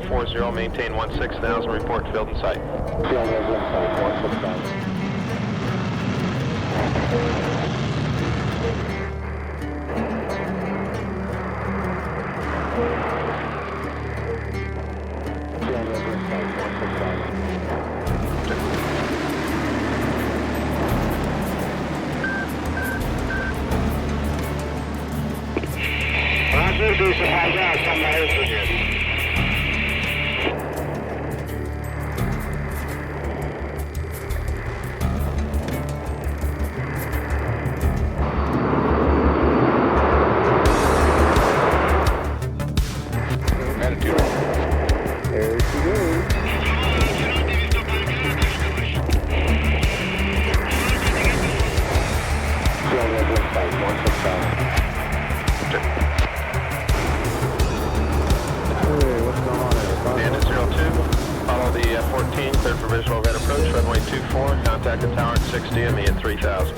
040, maintain 16,000, report to field in sight. Field is in sight, 16,000. Слушайся, пожалуйста, на выходе. Attitude. There she goes. Field is in sight, 16,000. Hey, what's going on there? Bandit 02, follow the 14, cleared for visual overhead approach, runway 24, contact the tower at 60 and me at 3,000.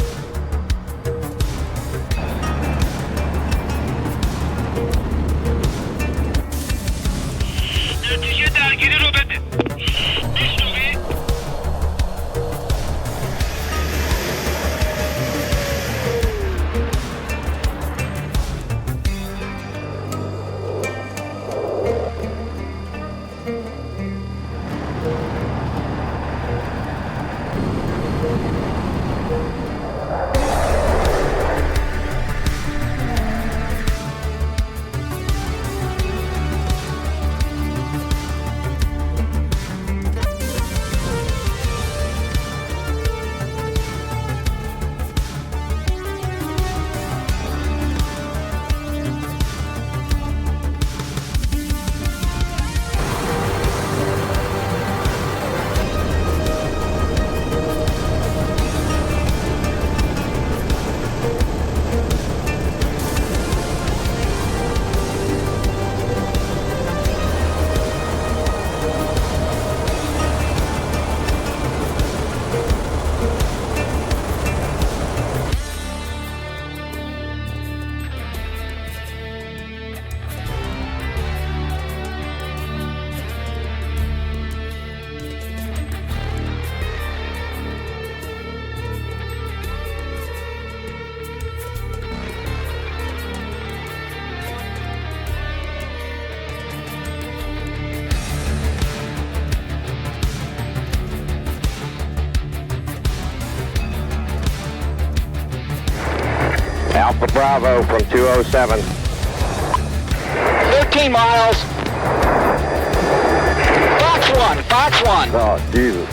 Alpha Bravo from 207. 15 miles. Fox 1. Oh, Jesus.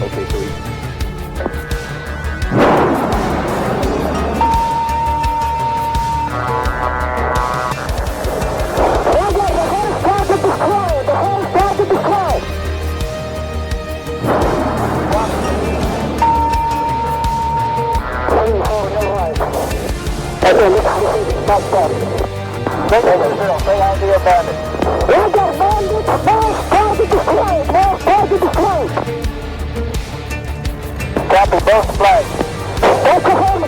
Okay, sweet. Copy both flags. Oklahoma.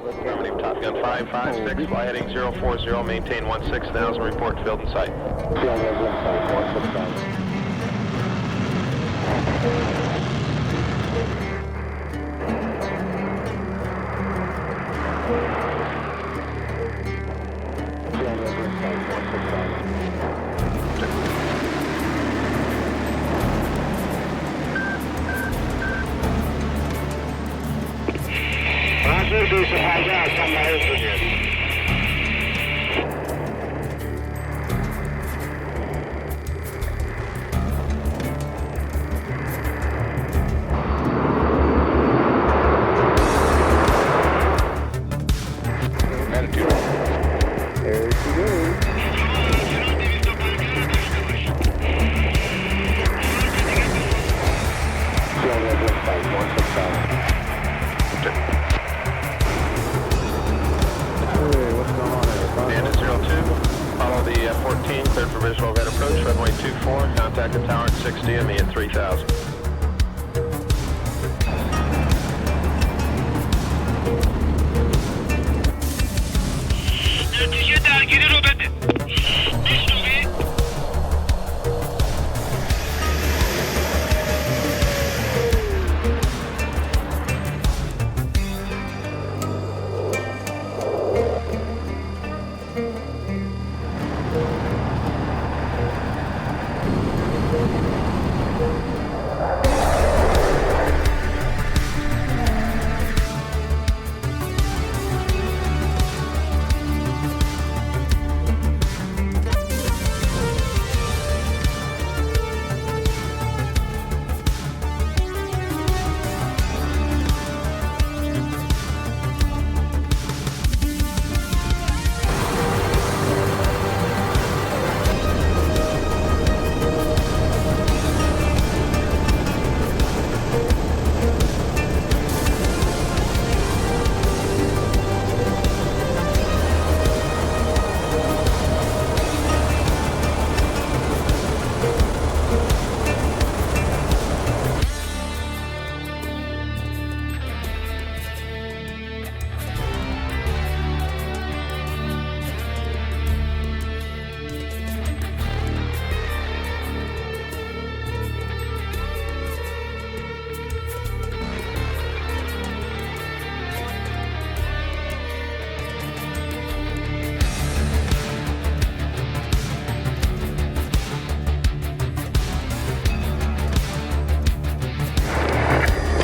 Affirmative, Top Gun 556, fly heading 040, maintain 16,000, report to field in sight. Field is in sight, 16,000. Field is in sight, 16,000. see some high ground somewhere, isn't it? Attitude. There she goes. Still regular flight 167. Hey, what's going on there? Bandit 02, follow the 14, cleared for visual event approach, runway 24, contact the tower at 60 and me at 3000.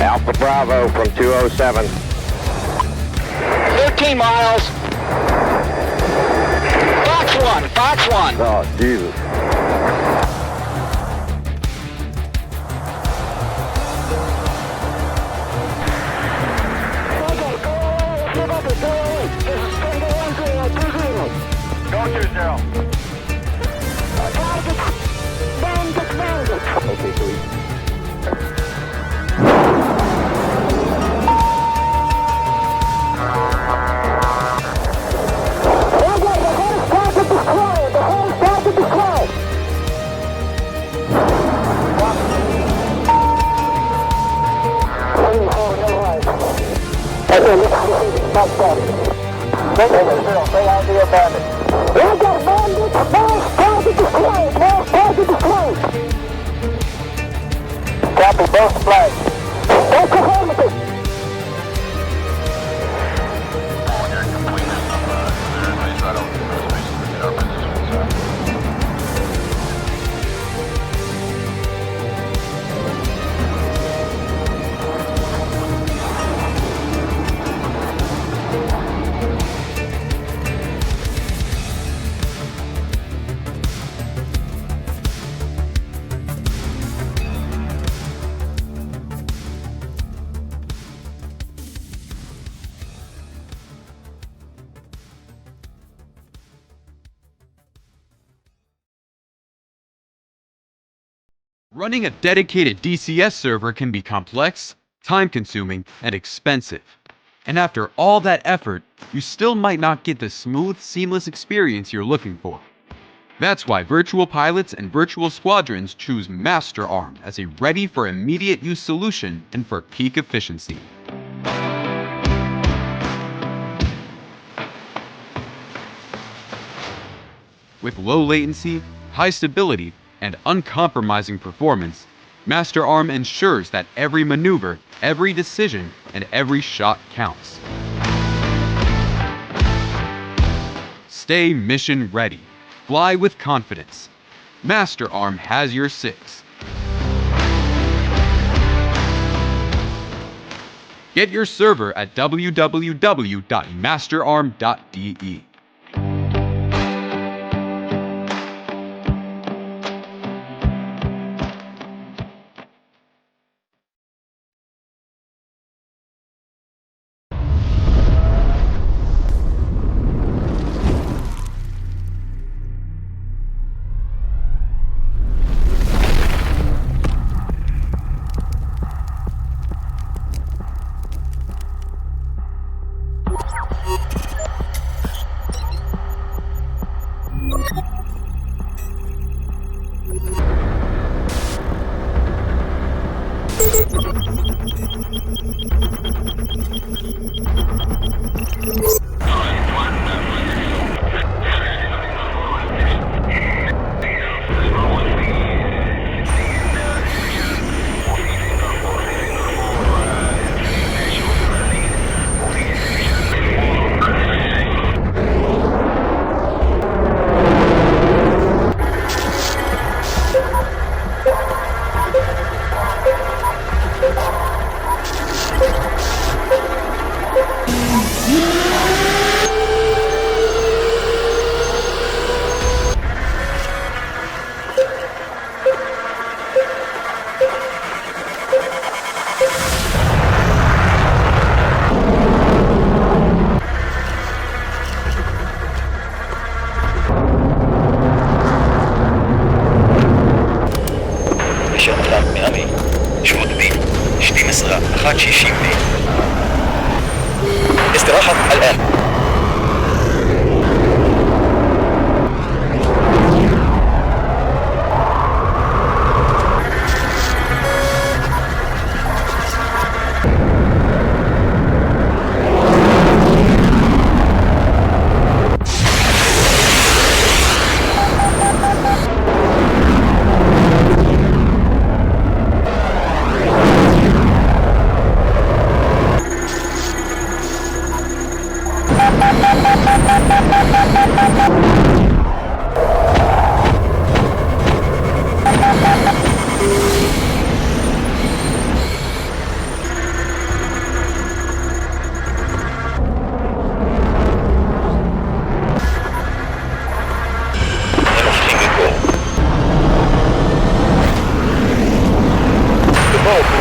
Alpha Bravo from 207. 13 miles. Fox 1, Fox 1. Oh, Jesus. Go 20. Okay, so we... Copy both flags. Don't confirm with it. When you're in completeness of everybody's right over the reservation to get our positions. Running a dedicated DCS server can be complex, time-consuming, and expensive. And after all that effort, you still might not get the smooth, seamless experience you're looking for. That's why virtual pilots and virtual squadrons choose MasterArm as a ready-for-immediate-use solution and for peak efficiency. With low latency, high stability, and uncompromising performance, MasterArm ensures that every maneuver, every decision, and every shot counts. Stay mission ready. Fly with confidence. MasterArm has your six. Get your server at www.masterarm.de. شطرة ميامي شوط بي 160 بي استراحة الآن.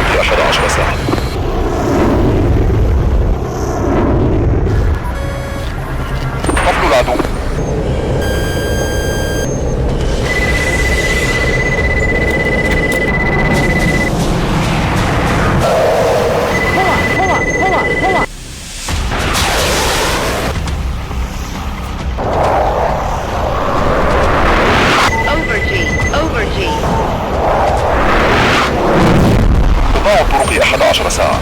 في 11 ساعة. قتل العدو. Over G. قطاع الطرق 11 ساعة.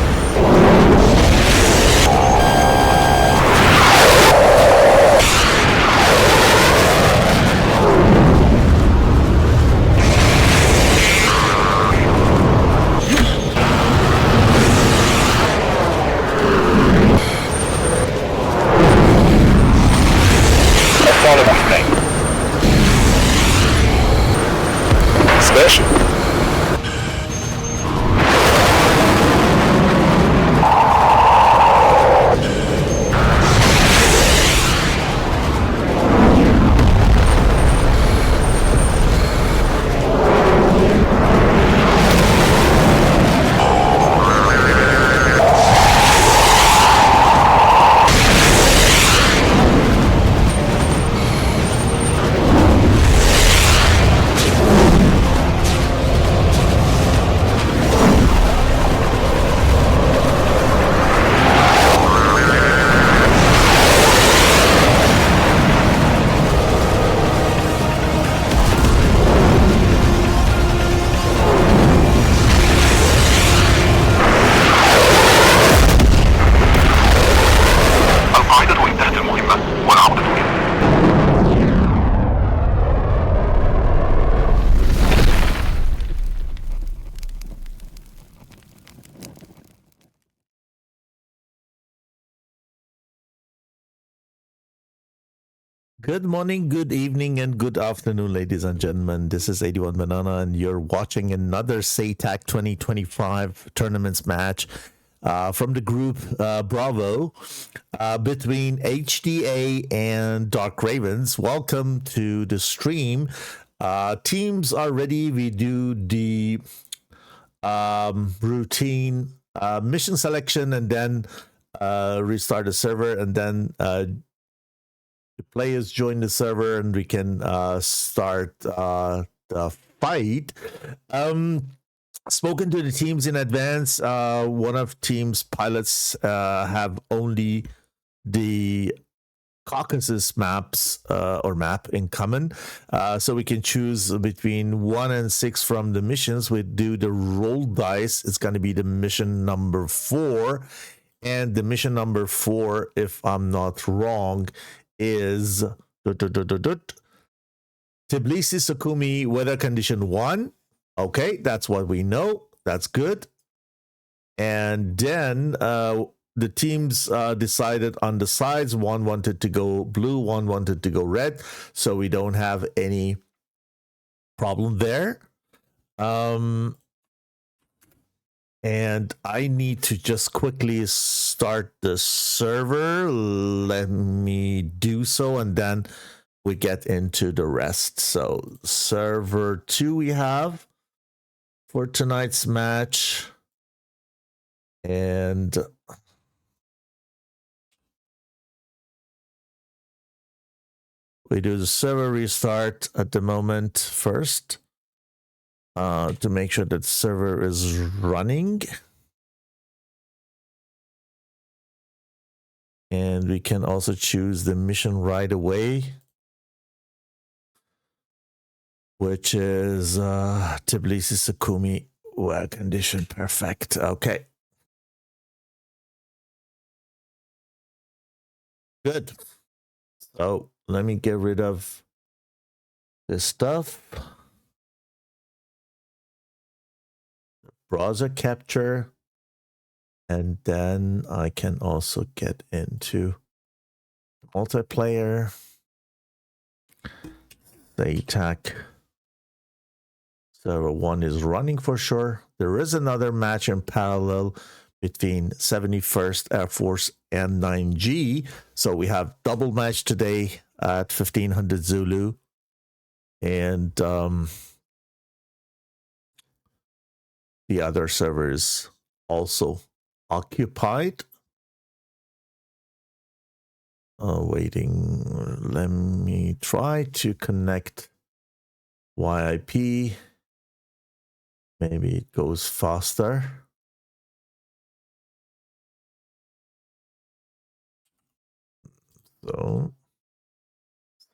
الطالب اثنين. سبيشل. Good morning, good evening, and good afternoon, ladies and gentlemen. This is 81 Banana, and you're watching another SATAC 2025 tournaments match. from the group Bravo between HDA and Dark Ravens. Welcome to the stream. Teams are ready. We do the routine mission selection and then restart the server, and then the players join the server and we can start the fight. Spoken to the teams in advance. One of team's pilots have only the Caucasus maps or map in common, so we can choose between 1 and 6 from the missions. We do the roll dice. It's going to be the mission number 4, and the mission number 4, if I'm not wrong, is Tbilisi Sukhumi weather condition 1. Okay, that's what we know. That's good. And then the teams decided on the sides. One wanted to go blue, one wanted to go red. So we don't have any problem there. And I need to just quickly start the server. Let me do so, and then we get into the rest. So server 2 we have for tonight's match, and we do the server restart at the moment first to make sure that the server is running, and we can also choose the mission right away, which is Tbilisi Sukhumi weather condition. Perfect. Okay. Good. So let me get rid of this stuff. Browser capture. And then I can also get into multiplayer. SATAC. Server 1 is running for sure. There is another match in parallel between 71st Air Force and 9G. So we have double match today at 1500 Zulu. And the other server is also occupied. Waiting. Let me try to connect YIP. Maybe it goes faster. So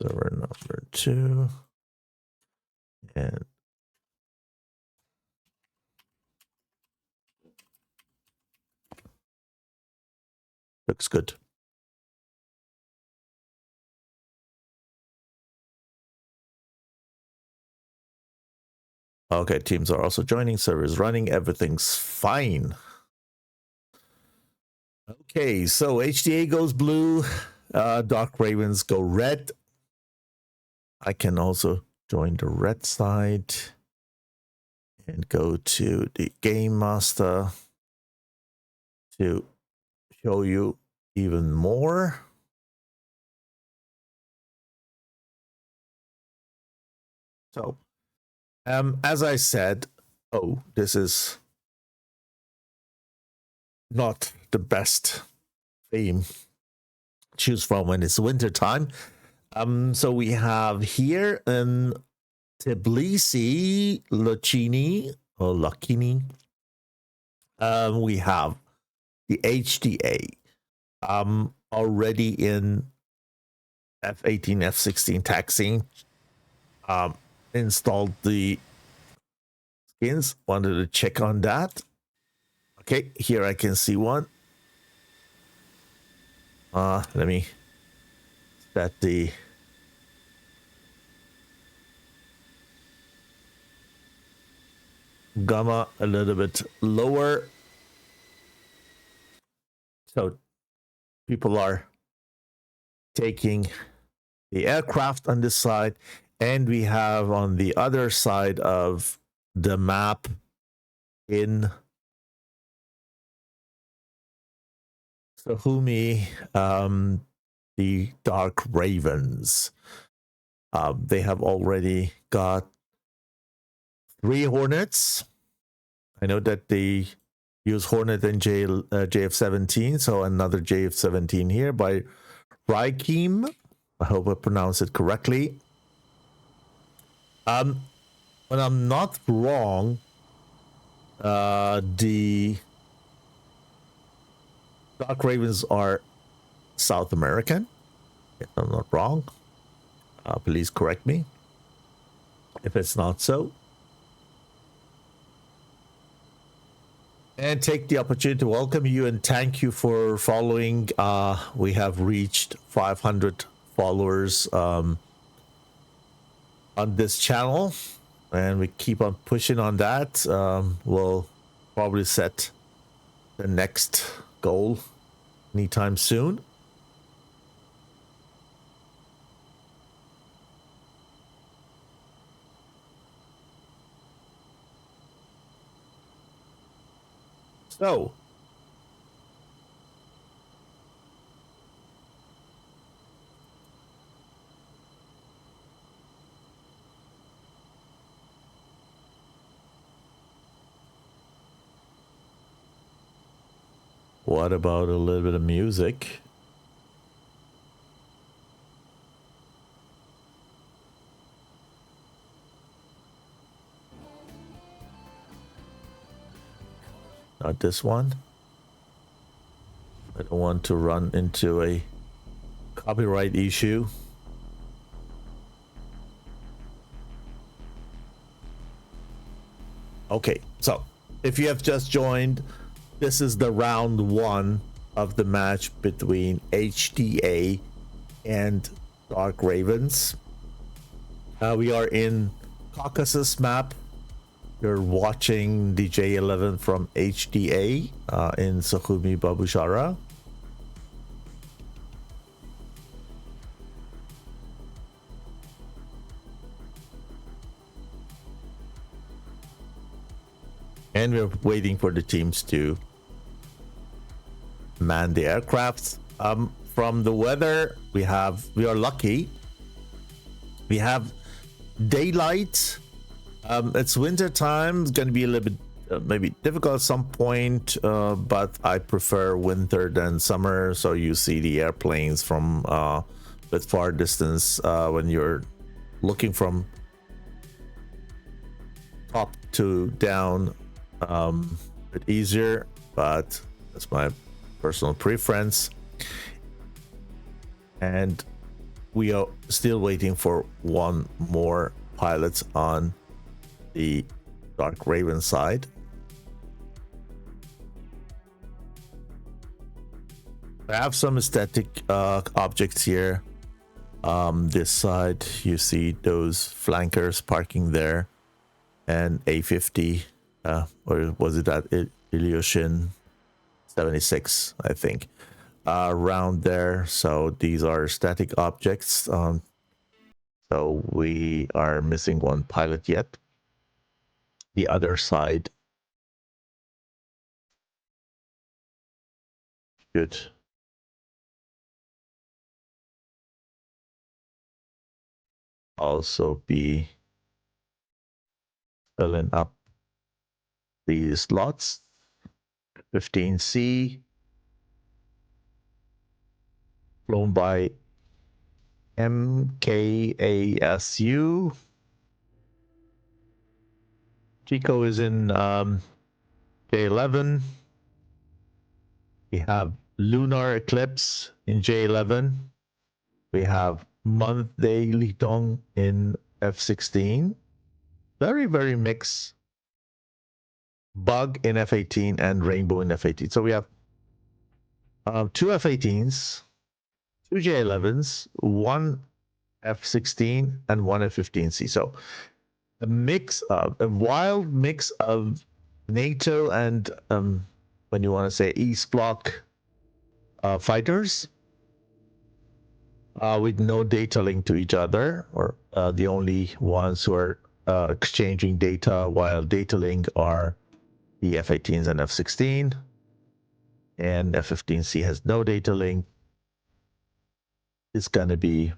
server number 2, and looks good. Okay, teams are also joining. Server is running. Everything's fine. Okay, so HDA goes blue. Dark Ravens go red. I can also join the red side and go to the Game Master to show you even more. So, as I said, this is not the best theme choose from when it's winter time. So we have here in Tbilisi, Lucchini or Lucchini. We have the HDA already in F-18, F-16 taxiing. Installed the skins. Wanted to check on that. Okay, here I can see one. Let me set the gamma a little bit lower. So people are taking the aircraft on this side, and we have on the other side of the map in Sahumi, the Dark Ravens. They have already got 3 Hornets. I know that they use Hornet and JF-17, so another JF-17 here by Raikim. I hope I pronounced it correctly. When I'm not wrong, the Dark Ravens are South American. If I'm not wrong. Please correct me if it's not so. And take the opportunity to welcome you and thank you for following. We have reached 500 followers on this channel, and we keep on pushing on that. We'll probably set the next goal anytime soon. So, what about a little bit of music? Not this one. I don't want to run into a copyright issue. Okay, so if you have just joined, this is the round 1 of the match between HDA and Dark Ravens. We are in Caucasus map. You're watching the J11 from HDA in Sukhumi Babushara. And we're waiting for the teams to man the aircraft. From the weather, we are lucky. We have daylight. It's winter time. It's going to be a little bit maybe difficult at some point, but I prefer winter than summer. So you see the airplanes from a bit far distance when you're looking from top to down. A bit easier, but that's my personal preference. And we are still waiting for one more pilot on the Dark Raven side. I have some static objects here. This side, you see those flankers parking there, and A50, or was it that Ilyushin 76, I think, around there. So these are static objects. So we are missing one pilot yet. The other side should also be filling up these slots. 15C flown by MKASU. Chico is in J11. We have lunar eclipse in J11. We have month day Litong in F16. Very, very mixed. Bug in F18 and rainbow in F18. So we have 2 F18s, 2 J11s, 1 F16, and 1 F15C. So a wild mix of NATO and when you want to say East Bloc fighters with no data link to each other, or the only ones who are exchanging data while data link are the F-18s and F-16. and F-15C has no data link. It's gonna be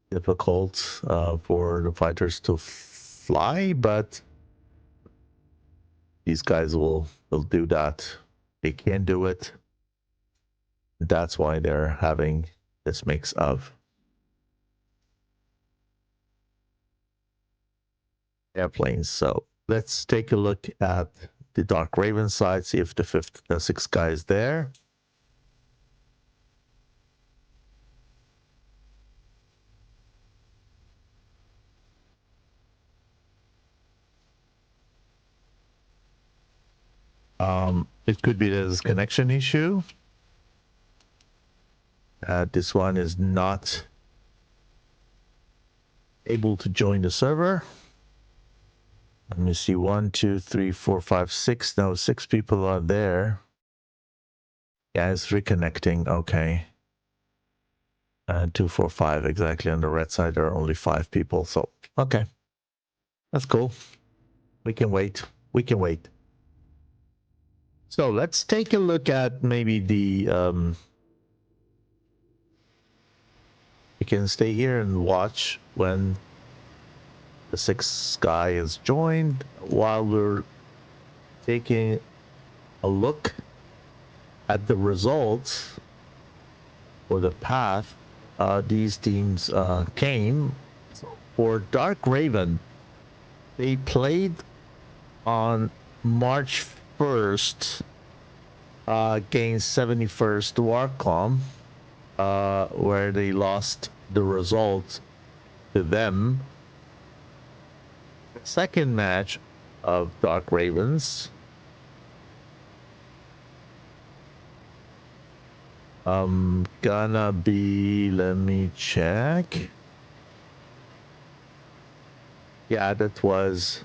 difficult for the fighters to fly, but these guys will do that. They can do it. That's why they're having this mix of airplanes. So let's take a look at the Dark Raven side, see if the sixth guy is there. It could be there's a connection issue. This one is not able to join the server. Let me see. 1, 2, 3, 4, 5, 6. No, 6 people are there. Yeah, it's reconnecting. Okay. 2, 4, 5 exactly. On the red side, there are only 5 people. So, okay. That's cool. We can wait. We can wait. So let's take a look at maybe the you can stay here and watch when the sixth guy is joined while we're taking a look at the results or the path these teams came. So for Dark Raven, they played on March 1st against 71st Warcom, where they lost the result to them. The second match of Dark Ravens gonna be, let me check. Yeah, that was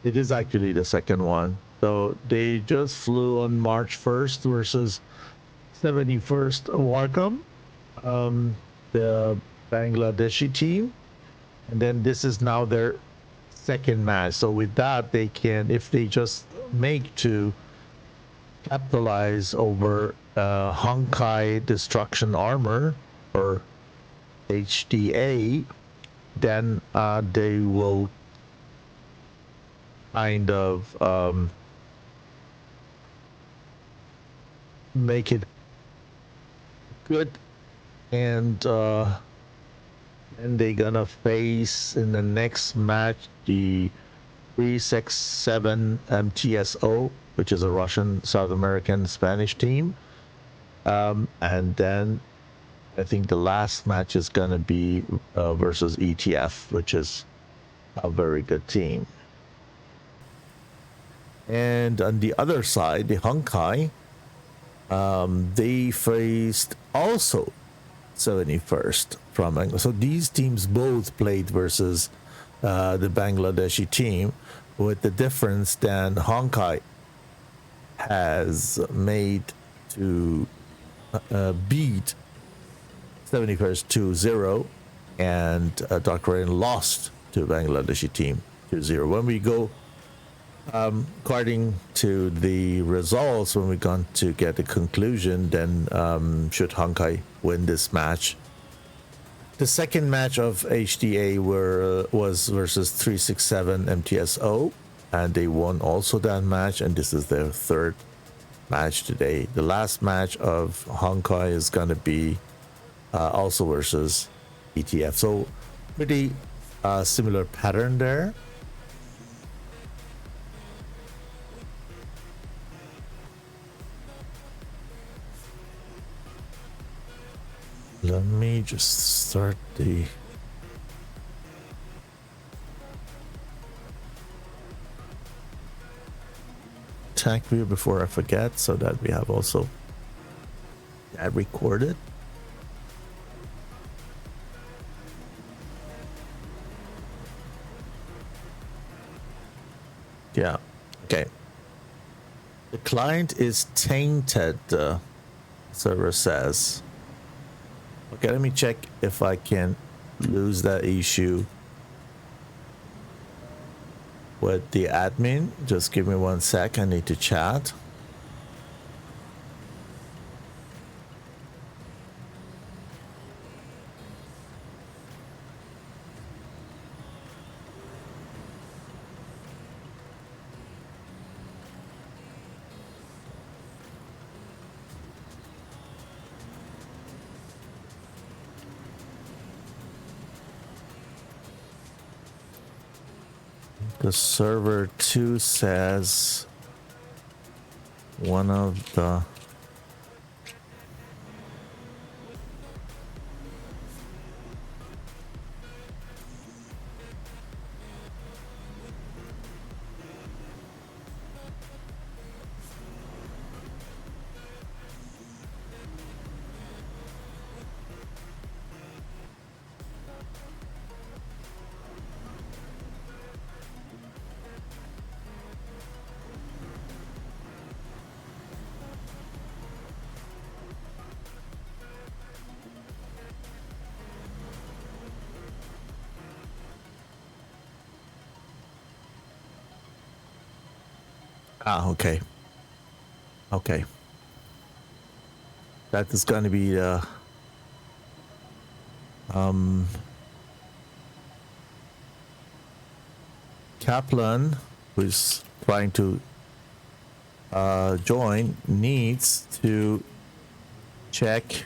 it is actually the second one. So they just flew on March 1st versus 71st Warcom, the Bangladeshi team. And then this is now their second match. So with that, they can, if they just make to capitalize over Honkai Destruction Armor or HDA, then they will kind of make it good, and they're gonna face in the next match the 367 MTSO, which is a Russian, South American, Spanish team, and then I think the last match is gonna be versus ETF, which is a very good team. And on the other side, the Honkai, they faced also 71st from Bangladesh. So these teams both played versus the Bangladeshi team, with the difference that Honkai has made to beat 71st 2-0, and Dark Raven lost to Bangladeshi team 2-0. When we go according to the results, when we're going to get a conclusion, then should Honkai win this match. The second match of HDA was versus 367 MTSO, and they won also that match, and this is their third match today. The last match of Honkai is going to be also versus ETF. So pretty similar pattern there. Let me just start the attack view before I forget, so that we have also that recorded. Yeah, okay. The client is tainted, server says. Okay, let me check if I can lose that issue with the admin. Just give me 1 sec. I need to chat. The server 2 says one of the okay. Okay. That is going to be the Kaplan, who's trying to join, needs to check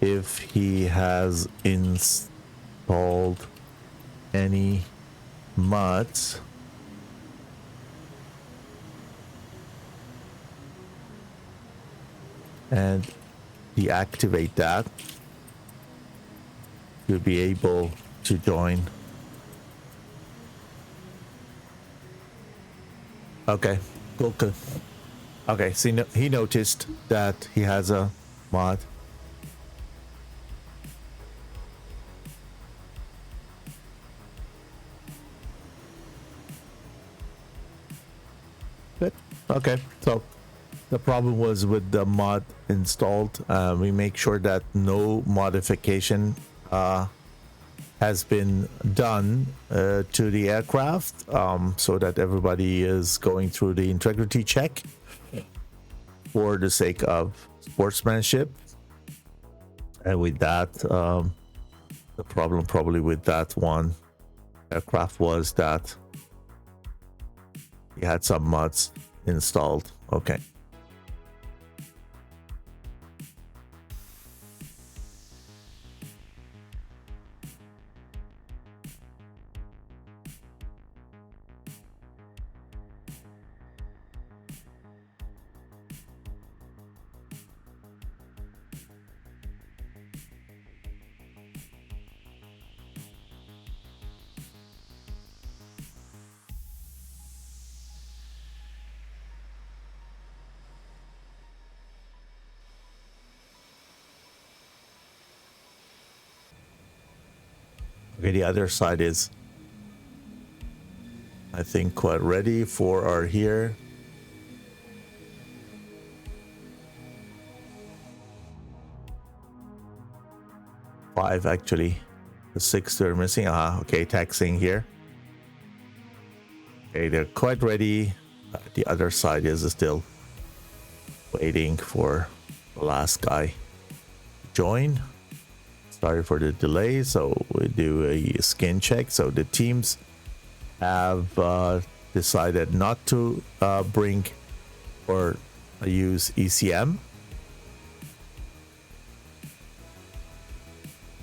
if he has installed any mods. And deactivate that. You'll be able to join. Okay, cool. Okay, so he noticed that he has a mod. Good. Okay, so the problem was with the mod installed. We make sure that no modification has been done to the aircraft, so that everybody is going through the integrity check for the sake of sportsmanship. And with that, the problem probably with that one aircraft was that he had some mods installed. Okay. Okay, the other side is, I think, quite ready for our here. Five, actually. The six they're missing. Okay, taxing here. Okay, they're quite ready. The other side is still waiting for the last guy to join. Sorry for the delay. So we do a skin check. So the teams have decided not to bring or use ECM.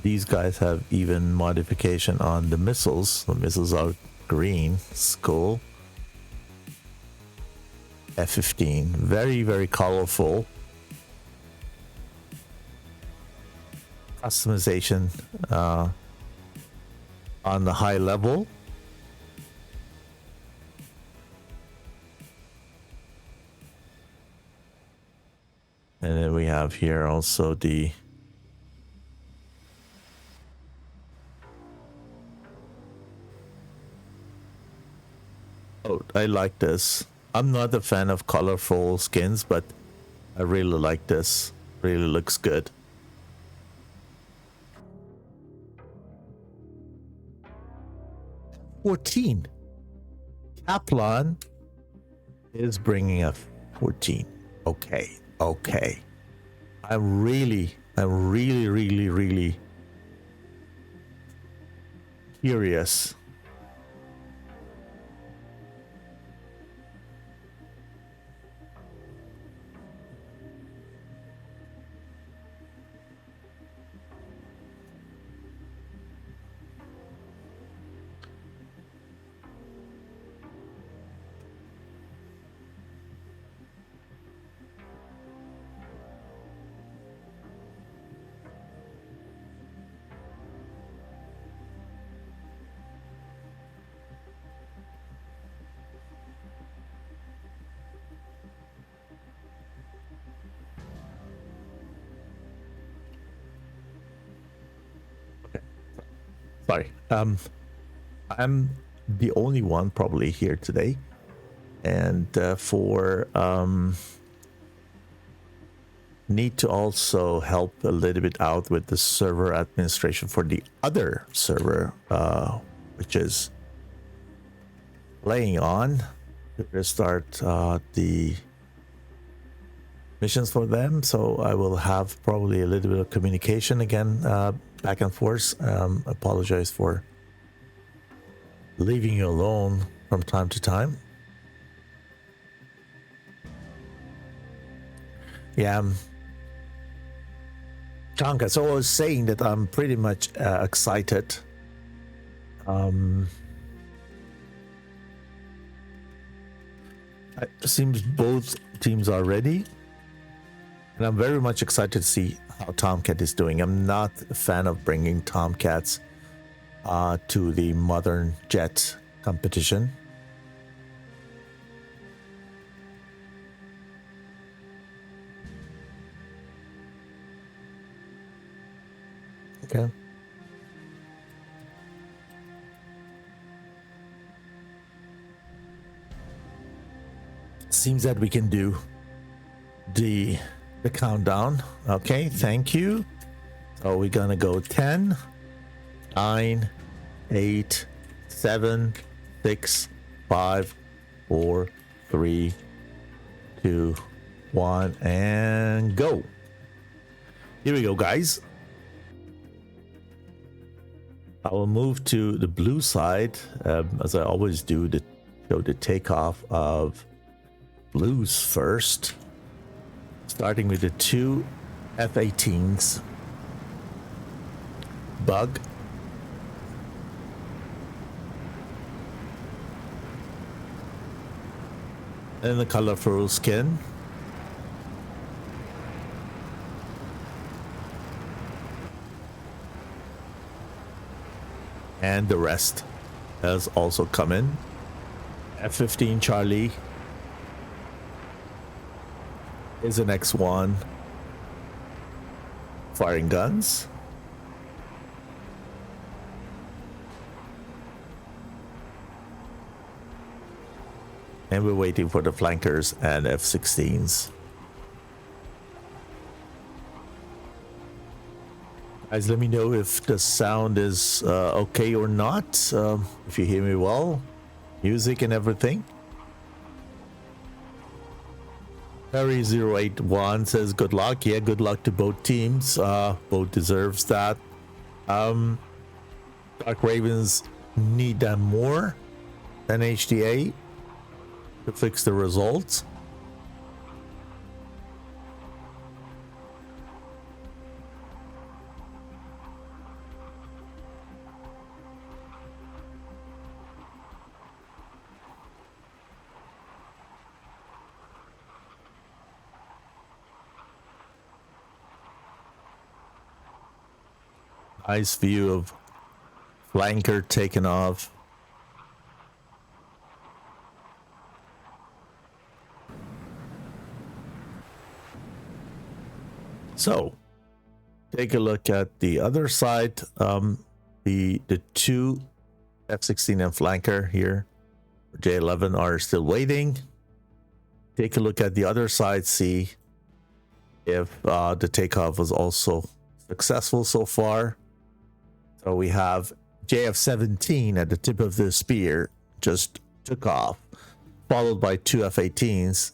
These guys have even modification on the missiles. The missiles are green. Skull. F-15. Very, very colorful. Customization on the high level. And then we have here also the I like this. I'm not a fan of colorful skins, but I really like this. Really looks good. $14. Kaplan is bringing a 14. Okay. I'm really curious. Sorry. I'm the only one probably here today, and need to also help a little bit out with the server administration for the other server, which is playing on to restart the missions for them. So I will have probably a little bit of communication again, back and forth. Apologize for leaving you alone from time to time. Yeah, Tonka, so I was saying that I'm pretty much excited. It seems both teams are ready, and I'm very much excited to see how Tomcat is doing. I'm not a fan of bringing Tomcats to the modern jet competition. Okay. Seems that we can do the countdown. Okay, thank you. So we're gonna go 10, 9, 8, 7, 6, 5, 4, 3, 2, 1, and go. Here we go, guys. I will move to the blue side, as I always do, to show the takeoff of blues first. Starting with the two F-18s. Bug. And the colorful skin. And the rest has also come in. F-15 Charlie is the next one. Firing guns. And we're waiting for the flankers and F-16s. Guys, let me know if the sound is okay or not. If you hear me well, music and everything. Harry081 says good luck. Yeah, good luck to both teams. Both deserves that. Dark Ravens need that more than HDA to fix the results. Nice view of flanker taken off. So, take a look at the other side. The two F-16 and flanker here, J-11, are still waiting. Take a look at the other side, see if the takeoff was also successful so far. So we have JF-17 at the tip of the spear, just took off, followed by two F-18s,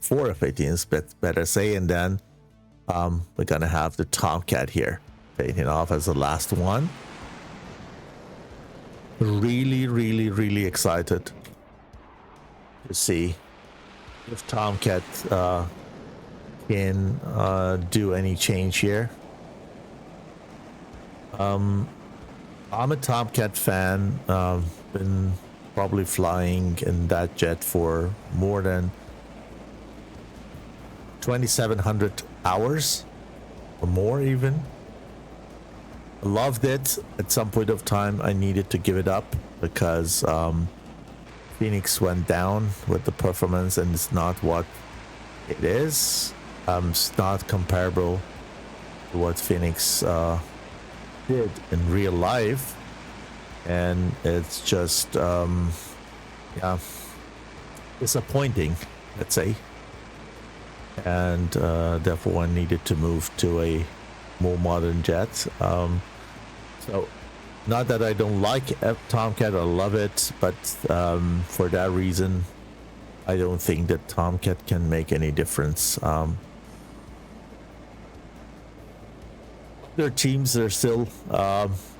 four F-18s, but better say, and then we're gonna have the Tomcat here taking off as the last one. Really excited to see if Tomcat can do any change here. I'm a Tomcat fan. Been probably flying in that jet for more than 2,700 hours or more even. I loved it. At some point of time I needed to give it up because Phoenix went down with the performance and it's not what it is. It's not comparable to what Phoenix did in real life, and it's just yeah, disappointing, let's say, and therefore I needed to move to a more modern jet. So not that I don't like Tomcat, I love it, but for that reason I don't think that Tomcat can make any difference. Their teams are still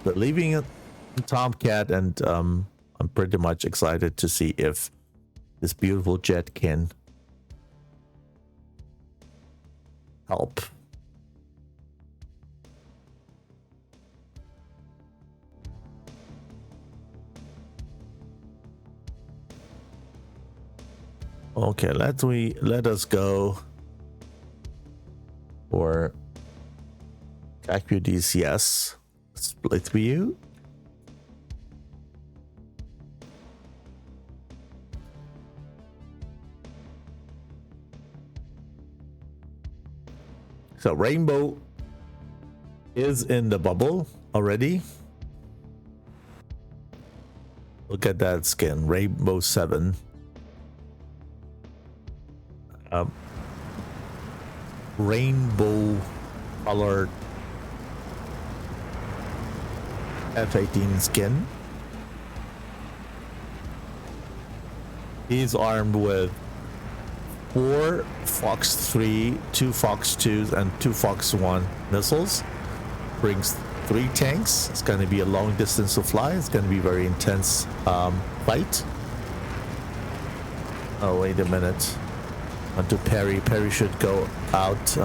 believing in Tomcat, and I'm pretty much excited to see if this beautiful jet can help. Okay, let us go for DCS split view. So Rainbow is in the bubble already. Look at that skin, Rainbow 7. Rainbow colored F-18 skin. He's armed with 4 Fox 3, 2 Fox 2s, and 2 Fox 1 missiles. Brings 3 tanks. It's going to be a long distance to fly. It's going to be very intense fight. Oh, wait a minute. Onto Perry. Perry should go out.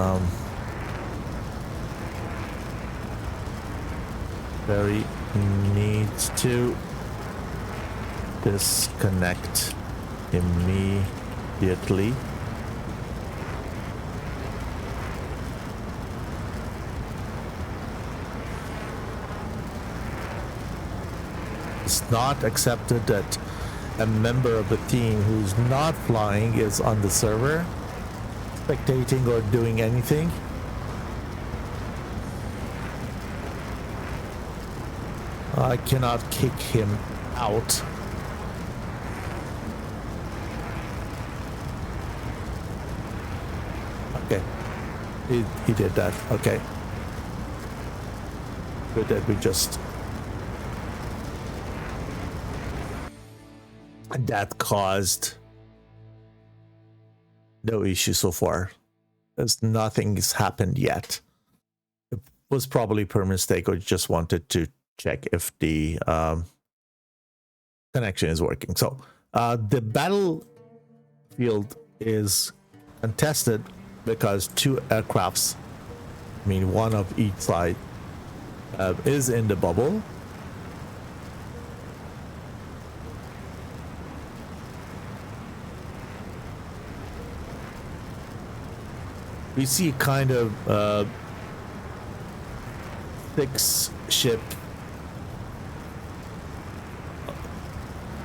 Perry needs to disconnect immediately. It's not accepted that a member of the team who's not flying is on the server, spectating or doing anything. I cannot kick him out. Okay, he did that. Okay, good that we just. That caused no issue so far. There's nothing has happened yet. It was probably per mistake, or just wanted to check if the connection is working. So the battlefield is contested because 2 aircrafts, I mean one of each side, is in the bubble. We see kind of 6 ship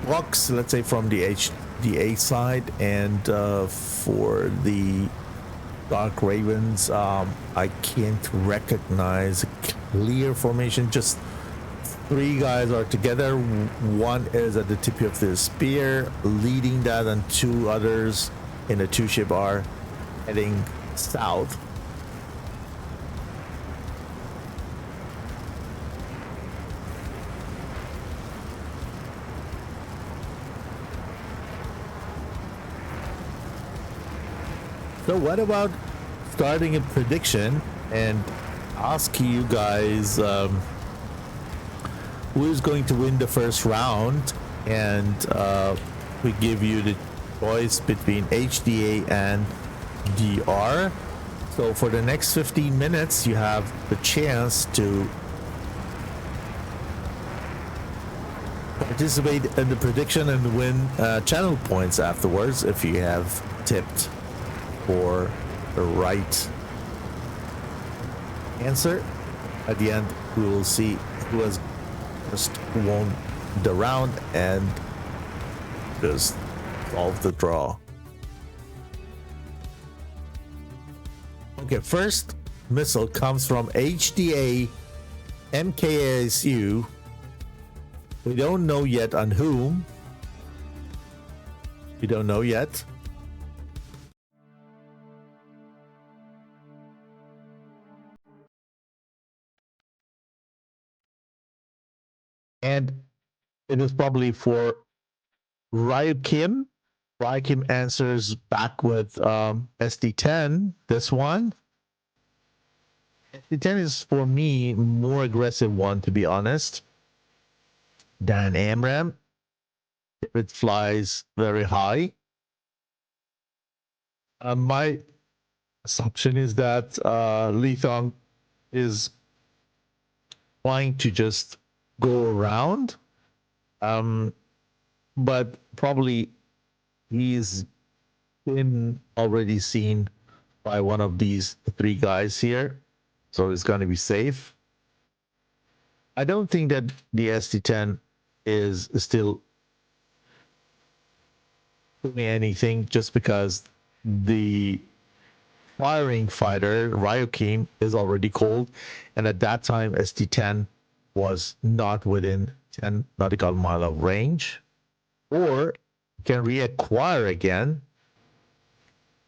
blocks, let's say, from the HDA side, and for the Dark Ravens, I can't recognize a clear formation. Just 3 guys are together. 1 is at the tip of the spear leading that, and 2 others in a 2-ship are heading south. So what about starting a prediction and ask you guys who's going to win the first round, and we give you the choice between HDA and DR. So for the next 15 minutes, you have the chance to participate in the prediction and win channel points afterwards if you have tipped for the right answer. At the end, we will see who has just won the round and just solve the draw. Okay, first missile comes from HDA MKSU. We don't know yet on whom. We don't know yet. And it is probably for Ryu Kim. Ryu Kim answers back with SD10. This one. SD10 is for me more aggressive one, to be honest, than AMRAM. It flies very high. My assumption is that Lee Thong is trying to just go around, but probably he's been already seen by one of these three guys here, so it's going to be safe. I don't think that the SD10 is still doing anything, just because the firing fighter Ryukin is already cold, and at that time SD10 was not within 10 nautical mile of range, or can reacquire again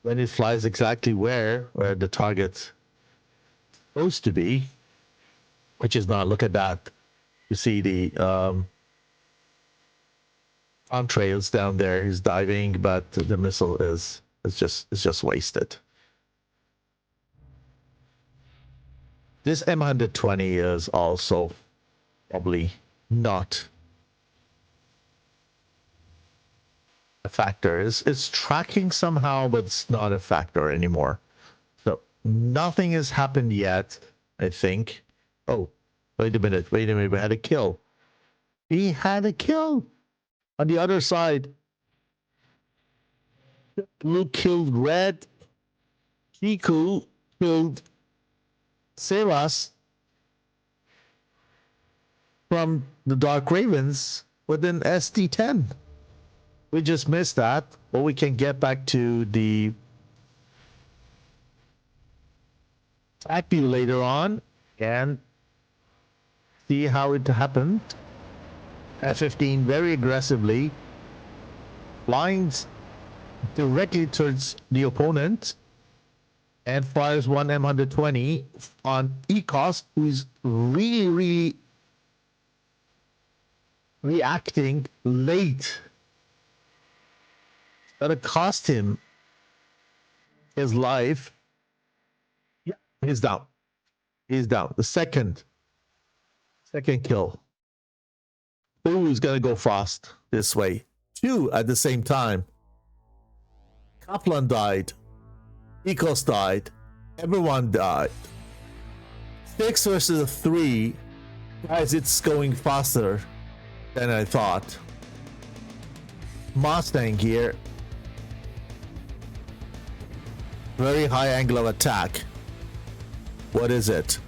when it flies exactly where the target's supposed to be, which is not. Look at that. You see the contrails down there. He's diving, but the missile is just wasted. This M120 is also probably not a factor. It's tracking somehow, but it's not a factor anymore. So nothing has happened yet, I think. Oh, wait a minute. We had a kill. He had a kill on the other side. Blue killed red. Kiku killed Sevas from the Dark Ravens with an SD10. We just missed that, but we can get back to the attack view later on and see how it happened. F-15 very aggressively flying directly towards the opponent and fires one M120 on ECOS, who's really reacting late. Gonna cost him his life. Yeah, he's down. He's down. The second kill. Who's gonna go fast this way? Two at the same time. Kaplan died. Ecos died. Everyone died. 6 versus 3. Guys, it's going faster than I thought. Mustang here. Very high angle of attack. What is it?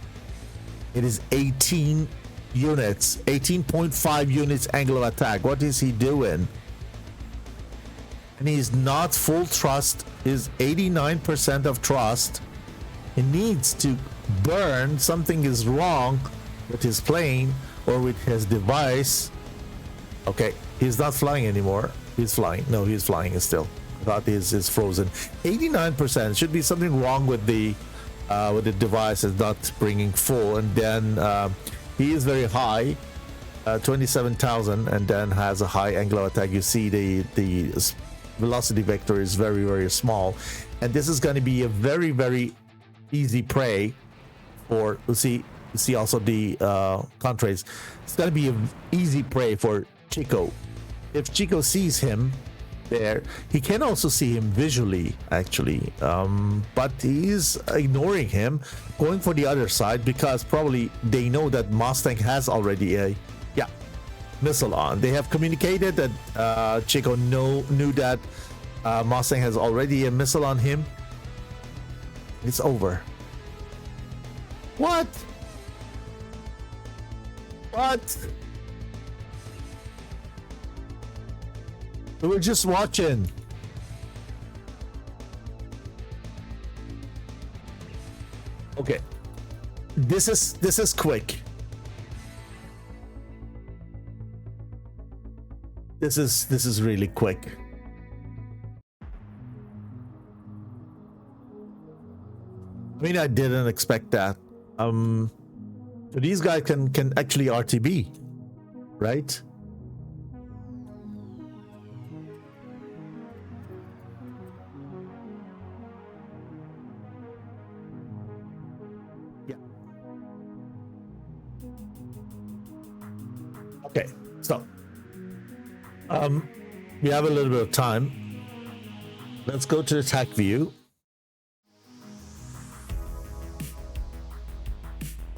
It is 18 units. 18.5 units angle of attack. What is he doing? And he's not full thrust. Is 89% of thrust. He needs to burn. Something is wrong with his plane or with his device. Okay, he's not flying anymore. He's flying. No, he's flying still. I thought is frozen. 89%. Should be something wrong with the device. Is not bringing full. And then he is very high, 27,000, and then has a high angle of attack. You see the velocity vector is very small. and this is going to be a very, very easy prey for, see also the contrails. It's going to be an easy prey for Chico. If Chico sees him there, he can also see him visually, actually, but he's ignoring him, going for the other side, because probably they know that Mustang has already a missile on. They have communicated that Chico knew that Mustang has already a missile on him. It's over. What? We were just watching. Okay. This is quick. This is really quick. I mean, I didn't expect that. So these guys can actually RTB, right? Yeah. Okay, so we have a little bit of time. Let's go to the attack view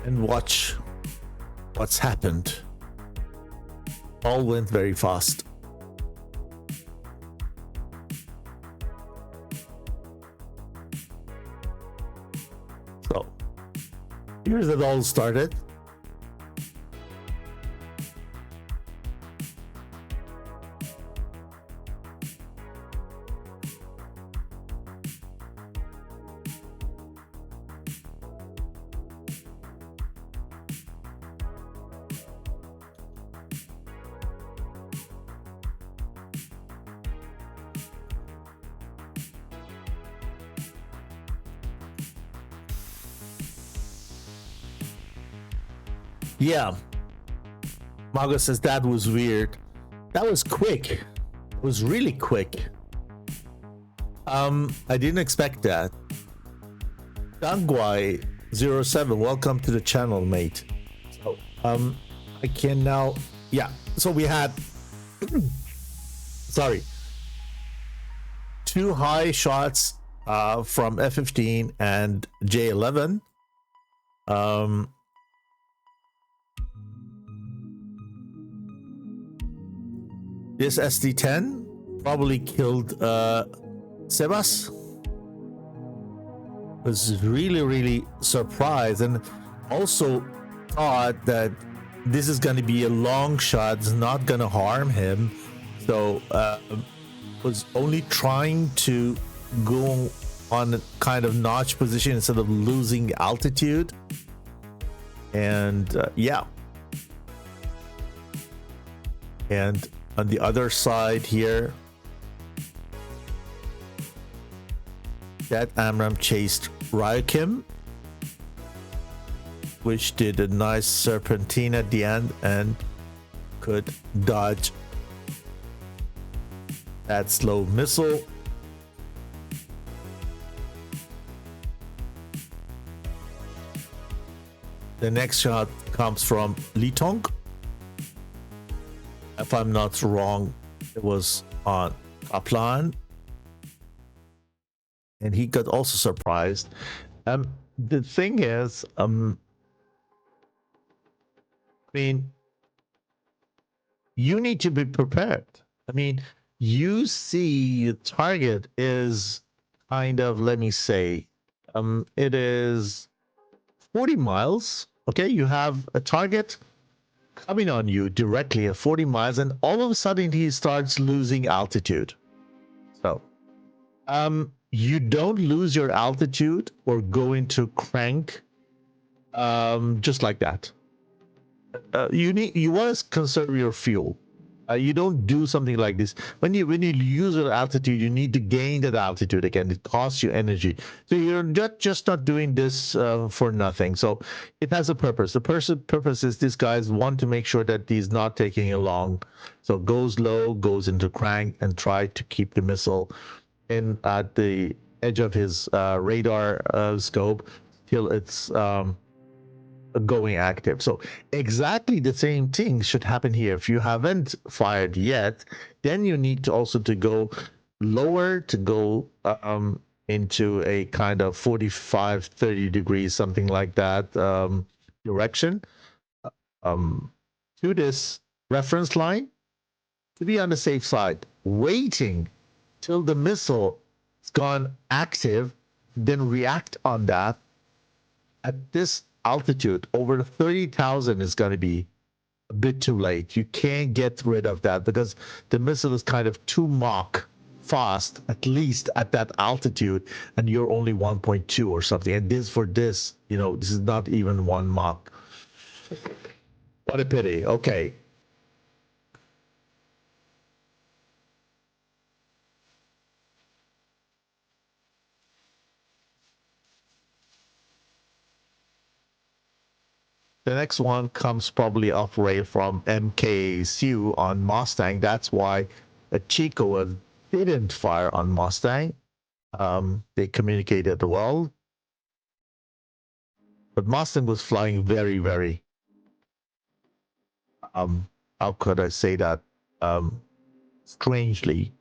and watch what's happened. All went very fast. So here's it all started. Yeah. Mago says that was weird. That was quick. It was really quick. I didn't expect that. Dangwai07, welcome to the channel, mate. So, I can now, yeah. So we had, sorry, 2 high shots from F-15 and J11. This SD-10 probably killed Sebas. Was really surprised, and also thought that this is going to be a long shot, it's not going to harm him, so was only trying to go on a kind of notch position instead of losing altitude. And yeah, and on the other side here, that Amram chased Ryokim, which did a nice serpentine at the end and could dodge that slow missile. The next shot comes from Litong. If I'm not wrong, it was on Kaplan. And he got also surprised. The thing is, I mean, you need to be prepared. I mean, you see the target is kind of, let me say, it is 40 miles. Okay, you have a target coming on you directly at 40 miles, and all of a sudden he starts losing altitude. So, you don't lose your altitude or go into crank just like that. You want to conserve your fuel. You don't do something like this. When you use your altitude, you need to gain that altitude again. It costs you energy. So you're just not doing this for nothing. So it has a purpose. The purpose is these guys want to make sure that he's not taking it long. So goes low, goes into crank, and try to keep the missile in at the edge of his radar scope till it's going active. So exactly the same thing should happen here. If you haven't fired yet, then you need to also to go lower, to go into a kind of 45, 30 degrees, something like that direction to this reference line to be on the safe side, waiting till the missile has gone active, then react on that. At this altitude, over 30,000 is going to be a bit too late. You can't get rid of that because the missile is kind of too Mach fast, at least at that altitude, and you're only 1.2 or something. And this for this, this is not even 1 Mach. What a pity. Okay. The next one comes probably off rail from MKSU on Mustang. That's why Chico didn't fire on Mustang. They communicated well. But Mustang was flying very, very, how could I say that? Strangely.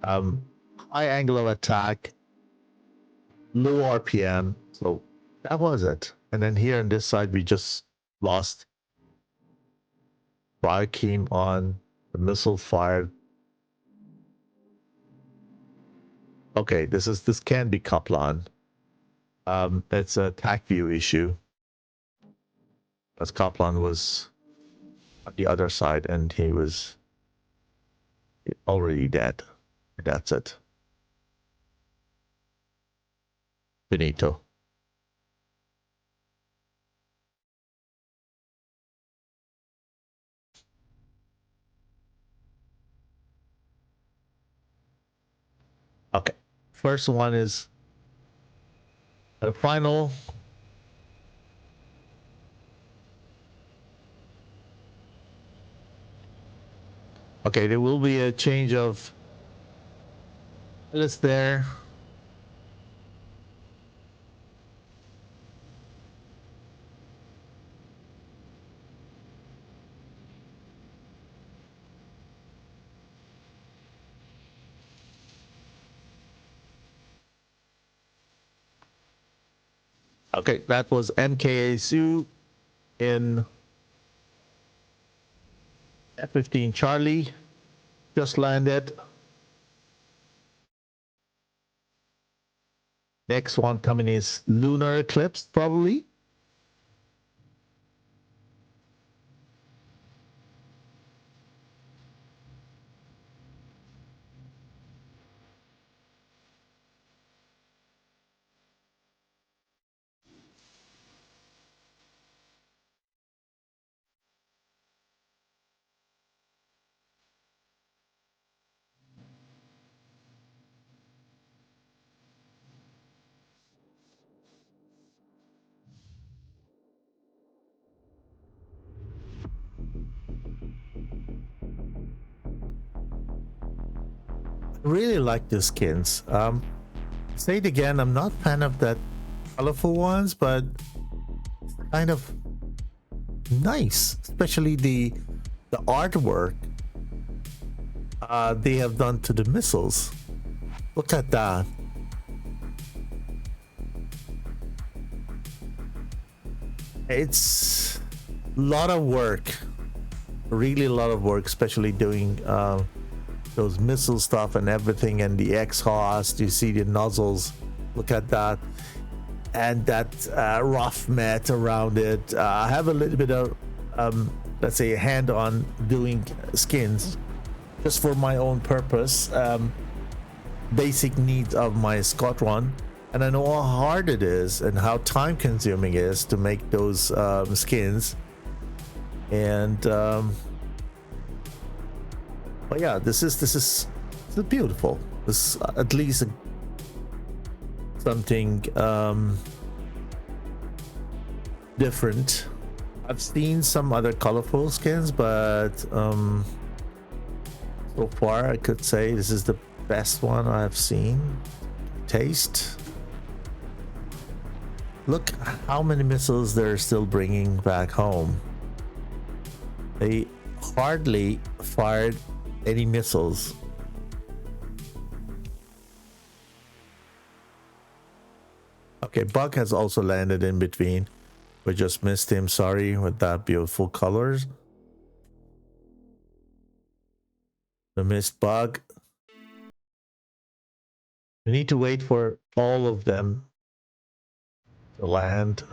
High angle of attack, low RPM. So that was it. And then here on this side, we just lost. Fire came on, the missile fired. Okay, this can be Kaplan. It's a TAC view issue. As Kaplan was on the other side and he was already dead. That's it. Finito. Okay, first one is the final. Okay, there will be a change of pilots there. Okay, that was MKSU in F-15 Charlie. Just landed. Next one coming is Lunar Eclipse, probably. Really like the skins. Say it again, I'm not a fan of that colorful ones, but kind of nice, especially the artwork they have done to the missiles. Look at that. It's a lot of work, really a lot of work, especially doing those missile stuff and everything, and the exhaust. You see the nozzles, look at that, and that rough mat around it. I have a little bit of let's say a hand on doing skins just for my own purpose, basic needs of my squadron, and I know how hard it is and how time consuming it is to make those skins. And but yeah, this is beautiful. This is at least something different. I've seen some other colorful skins, but so far I could say this is the best one I've seen. taste. Look how many missiles they're still bringing back home. They hardly fired any missiles. Okay, Buck has also landed in between. We just missed him, sorry, with that beautiful colors. We missed Bug. We need to wait for all of them to land.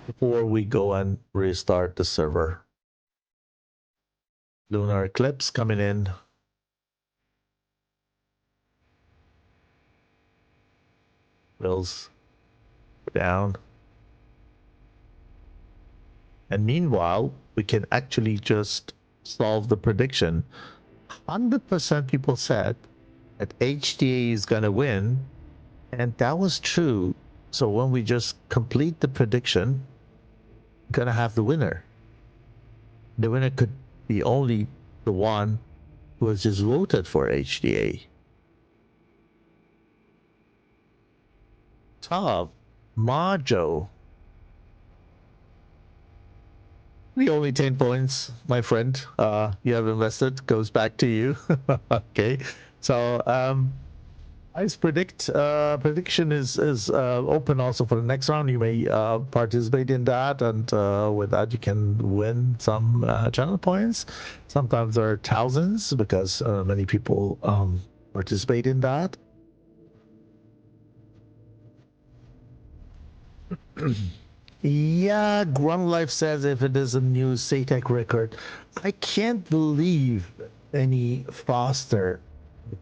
Before we go and restart the server. Lunar eclipse coming in. Wheels down. And meanwhile, we can actually just solve the prediction. 100% people said that HDA is gonna win, and that was true. So when we just complete the prediction, we're gonna have the winner. The winner could be only the one who has just voted for HDA. Top Majo. The only 10 points, my friend, you have invested goes back to you. Okay, so ice prediction is open also for the next round. You may participate in that, and with that you can win some channel points. Sometimes there are thousands because many people participate in that. Yeah, Grunt Life says if it is a new SATAC record, I can't believe any faster,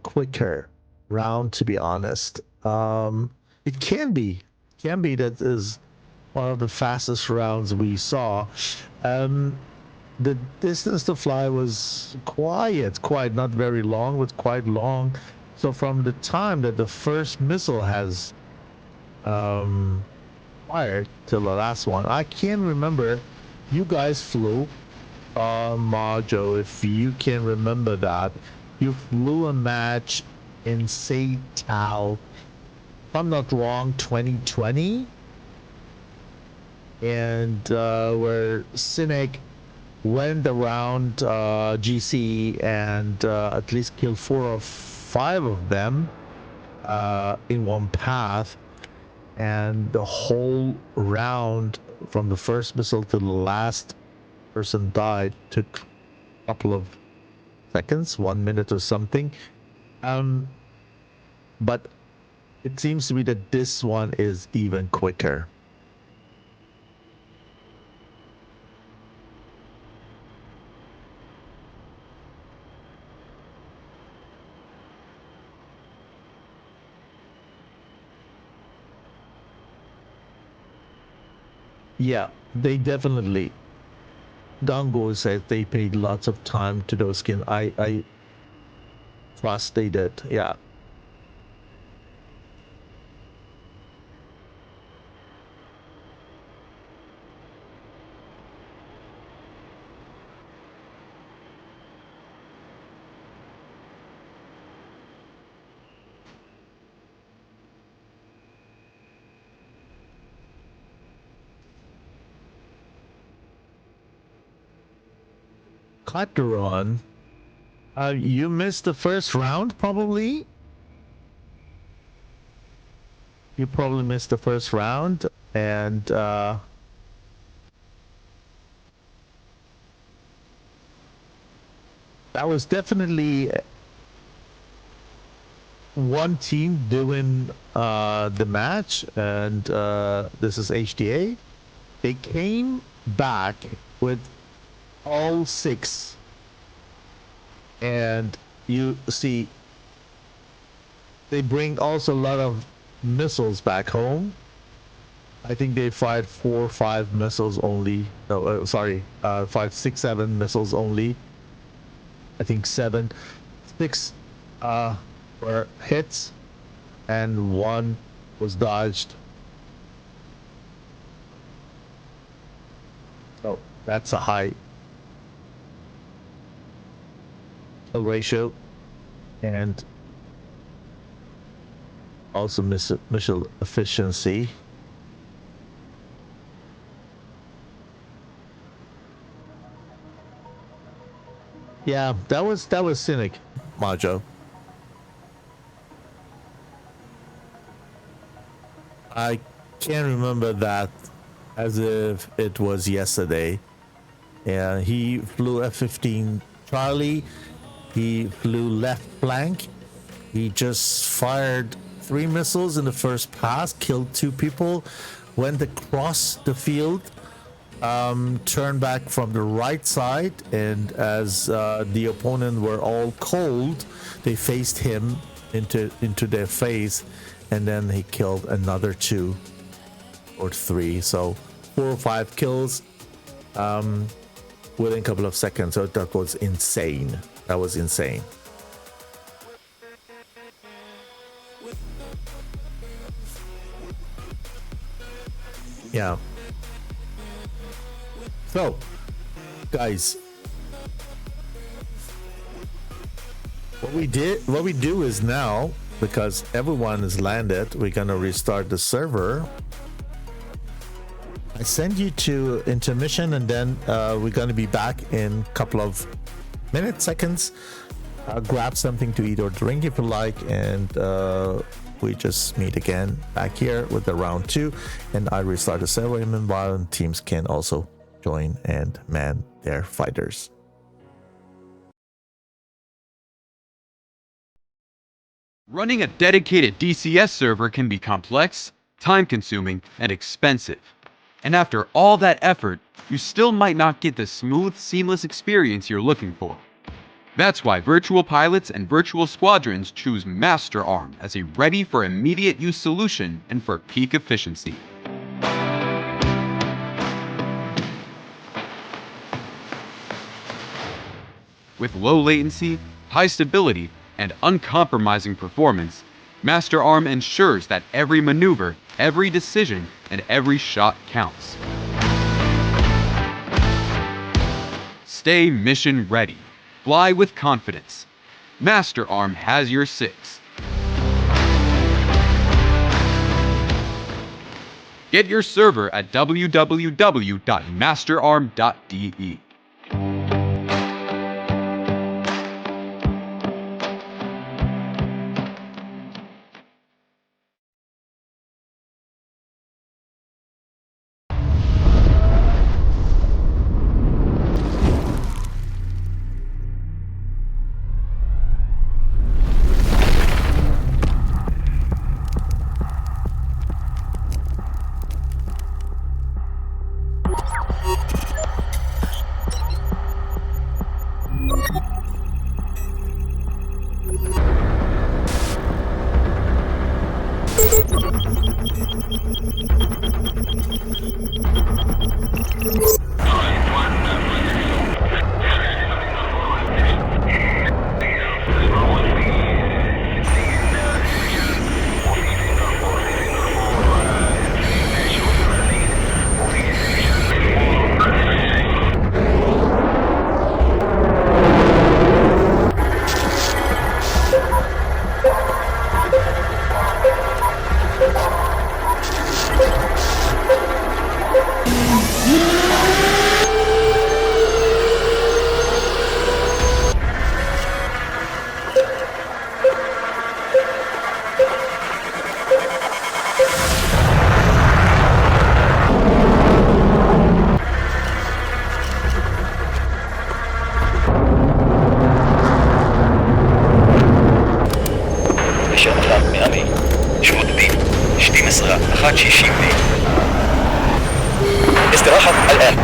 quicker round, to be honest. It can be that is one of the fastest rounds we saw. The distance to fly was quite not very long, but quite long. So from the time that the first missile has fired till the last one, I can remember you guys flew Majo, if you can remember that. You flew a match in SATAC, if I'm not wrong, 2020, and where Cynic went around GC and at least killed 4 or 5 of them in one path, and the whole round from the first missile to the last person died took a couple of seconds, 1 minute or something. But it seems to be that this one is even quicker. Yeah, they definitely. Dongo said they paid lots of time to those skins. I trust they did. Yeah. Cotteron, you missed the first round, probably. You probably missed the first round, and that was definitely one team doing the match, and this is HDA. They came back with all 6, and you see they bring also a lot of missiles back home. I think they fired 4 or 5 missiles only. No, sorry, 5, 6, 7 missiles only. I think 7, 6 were hits, and 1 was dodged. So that's a high ratio and also missile efficiency. Yeah, that was cynic, Majo. I can't remember that as if it was yesterday. Yeah, he flew F-15 Charlie. He flew left flank. He just fired 3 missiles in the first pass, killed 2 people, went across the field, turned back from the right side, and as the opponent were all cold, they faced him into their face, and then he killed another 2 or 3, so 4 or 5 kills within a couple of seconds. So that was insane. That was insane. Yeah. So, guys, what we do is now, because everyone is landed, we're gonna restart the server. I send you to intermission, and then we're gonna be back in a couple of minutes, seconds. Grab something to eat or drink if you like, and we just meet again back here with the round 2, and I restart the server, and meanwhile teams can also join and man their fighters. Running a dedicated DCS server can be complex, time-consuming, and expensive. And after all that effort, you still might not get the smooth, seamless experience you're looking for. That's why virtual pilots and virtual squadrons choose Master Arm as a ready for immediate use solution and for peak efficiency. With low latency, high stability, and uncompromising performance, Master Arm ensures that every maneuver, every decision, and every shot counts. Stay mission ready. Fly with confidence. Master Arm has your 6. Get your server at www.masterarm.de. استراحة الآن.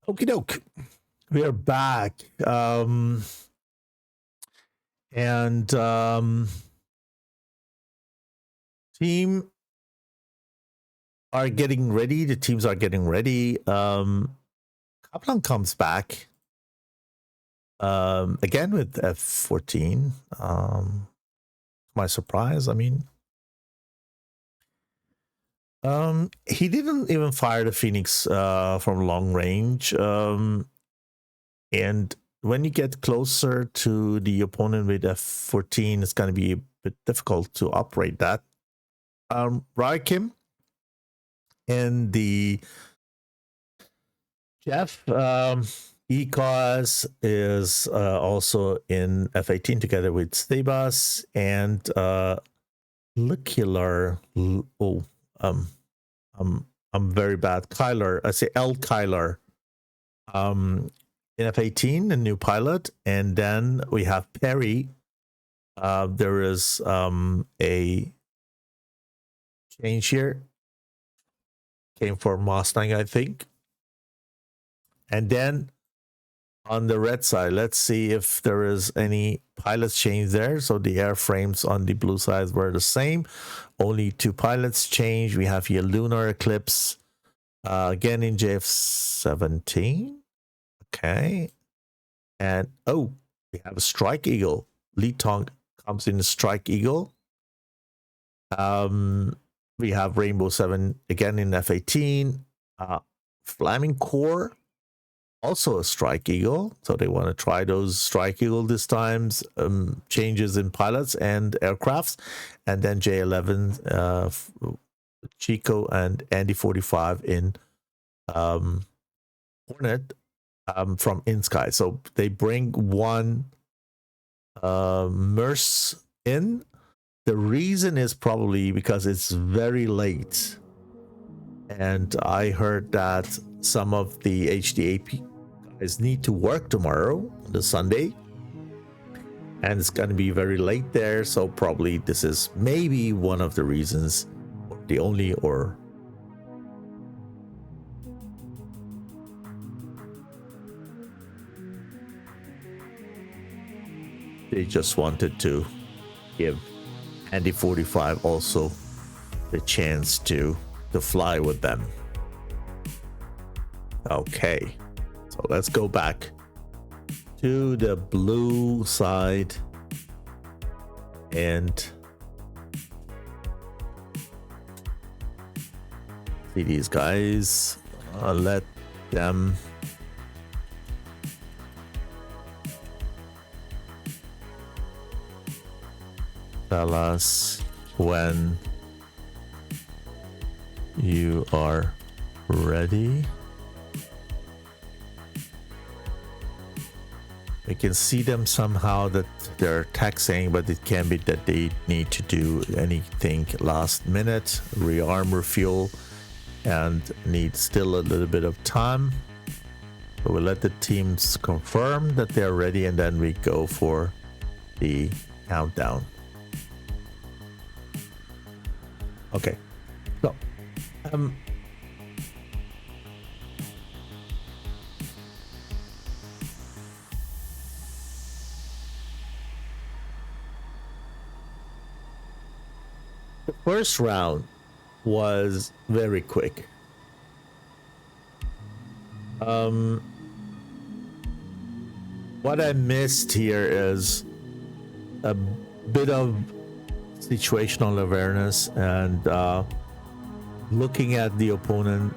Okie doke. We are back. Team are getting ready. The teams are getting ready. Kaplan comes back again with F-14. My surprise, I mean, he didn't even fire the Phoenix from long range. And when you get closer to the opponent with F-14, it's going to be a bit difficult to operate that. Raikim and the Jeff Ecos is also in F-18 together with Stabas and Licular. Oh, I'm very bad. Kyler, I say L. Kyler. In F-18, a new pilot, and then we have Perry. There is a change here. Came for Mustang, I think. And then on the red side, let's see if there is any pilots change there. So the airframes on the blue side were the same. Only 2 pilots change. We have here Lunar Eclipse again in JF-17. Okay. And we have a Strike Eagle. Lee Tong comes in a Strike Eagle. We have Rainbow 7 again in F-18. Flaming Core, also a Strike Eagle. So they want to try those Strike Eagle this time. Changes in pilots and aircrafts. And then J-11, Chico and Andy 45 in Hornet from InSky. So they bring one Merce in. The reason is probably because it's very late. And I heard that some of the HDA guys need to work tomorrow, the Sunday. And it's going to be very late there. So probably this is maybe one of the reasons, or the only, or they just wanted to give Andy 45 also the chance to fly with them. Okay, so let's go back to the blue side and see these guys. Let them tell us when you are ready. We can see them somehow that they're texting, but it can be that they need to do anything last minute, rearm, refuel, and need still a little bit of time. So we'll let the teams confirm that they're ready, and then we go for the countdown. Okay, so the first round was very quick. What I missed here is a bit of situational awareness and looking at the opponent,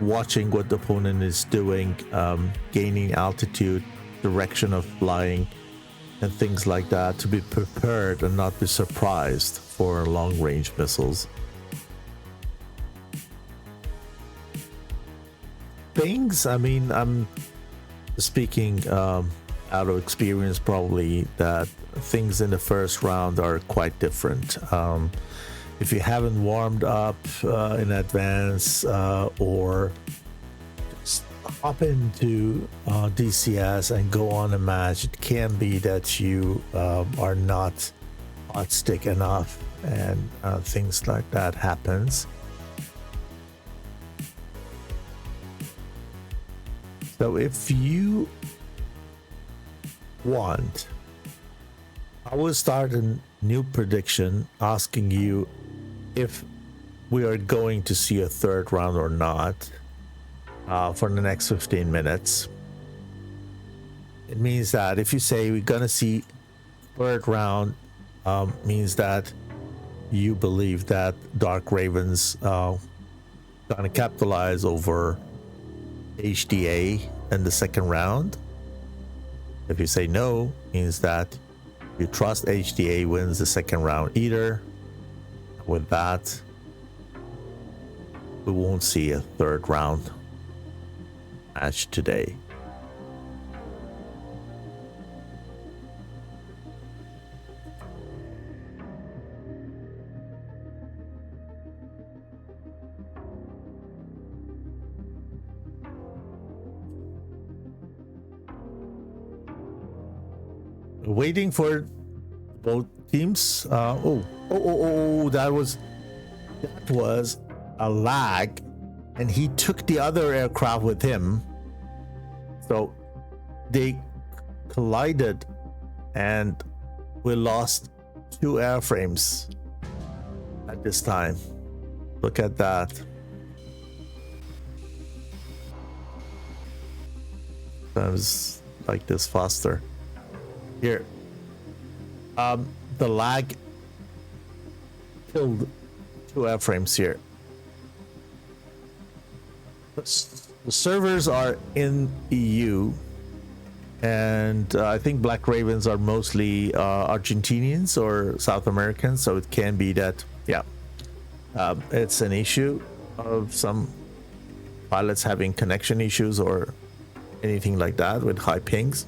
watching what the opponent is doing, gaining altitude, direction of flying, and things like that, to be prepared and not be surprised for long range missiles. Things, I mean, I'm speaking out of experience probably, that things in the first round are quite different. If you haven't warmed up in advance or just hop into DCS and go on a match, it can be that you are not hot stick enough, and things like that happens. So if you want, I will start a new prediction asking you if we are going to see a third round or not for the next 15 minutes. It means that if you say we're gonna see third round, means that you believe that Dark Ravens gonna capitalize over HDA in the second round. If you say no, means that you trust HDA wins the second round either. With that, we won't see a third round match today. Waiting for both teams. That was a lag, and he took the other aircraft with him, so they collided, and we lost 2 airframes at this time. Look at that. Sometimes like this faster. Here, the lag killed 2 airframes here. The servers are in EU, and I think Black Ravens are mostly Argentinians or South Americans, so it can be that, yeah, it's an issue of some pilots having connection issues or anything like that with high pings.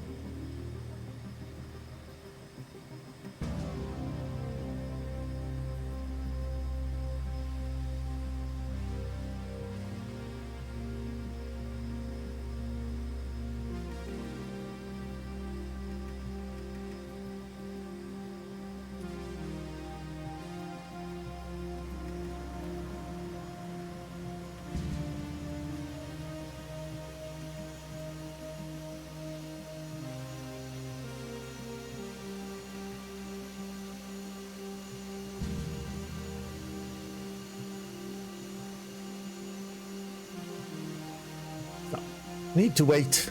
Need to wait.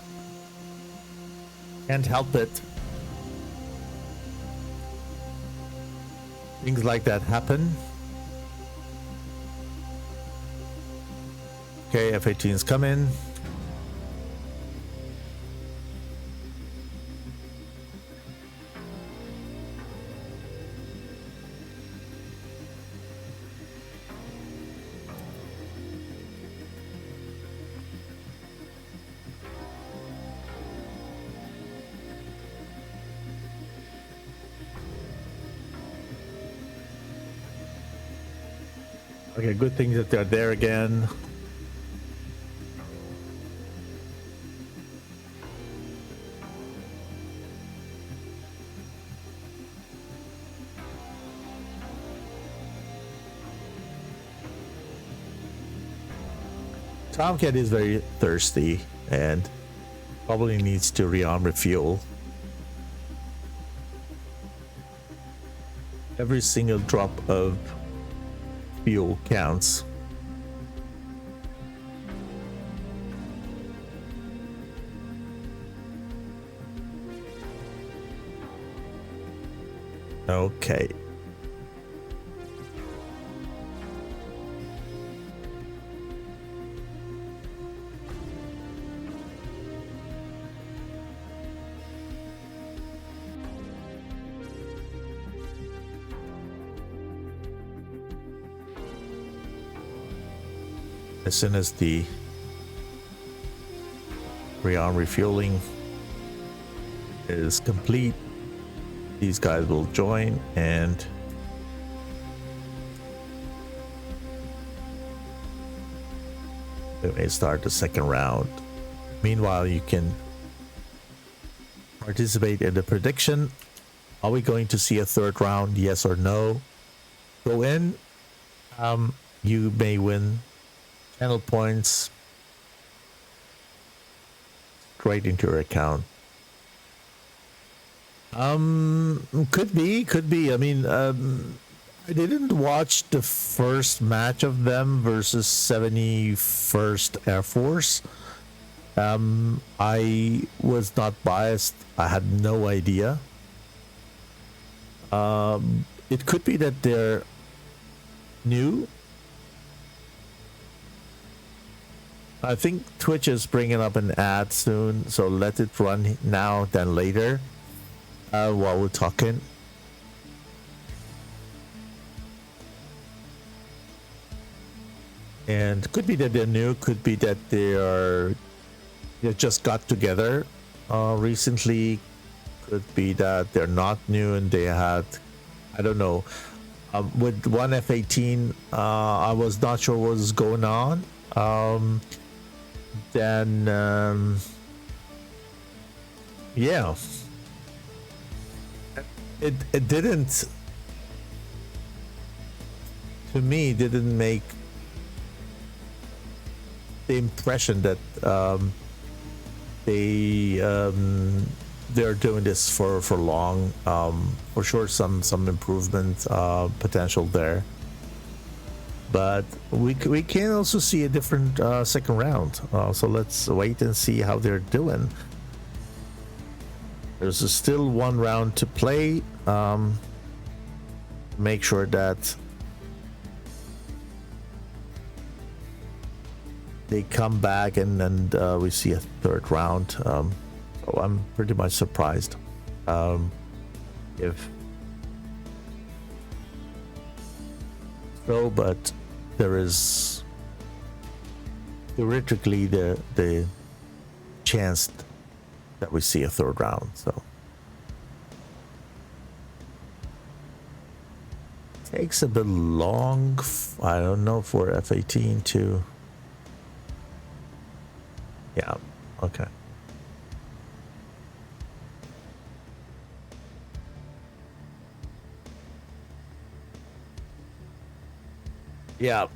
Can't help it. Things like that happen. Okay, F-18's coming. Okay, good thing that they're there again. Tomcat is very thirsty and probably needs to rearm refuel. Every single drop of fuel counts. Okay. As soon as the rearm refueling is complete, these guys will join and we may start the second round. Meanwhile, you can participate in the prediction. Are we going to see a third round? Yes or no? Go in. You may win channel points, right into your account. Could be. I mean, I didn't watch the first match of them versus 71st Air Force. I was not biased. I had no idea. It could be that they're new. I think Twitch is bringing up an ad soon, so let it run now, then later, while we're talking. And could be that they're new, could be that they just got together recently, could be that they're not new and they had, I don't know. With one F-18, I was not sure what was going on. Then yeah, it didn't, to me, didn't make the impression that they're doing this for long. For sure, some improvement potential there. But we can also see a different second round. So let's wait and see how they're doing. There's still one round to play. Make sure that they come back and we see a third round. So I'm pretty much surprised if so, but there is theoretically the chance that we see a third round. So takes a bit long, I don't know, for F-18 to, yeah, okay. Yeah,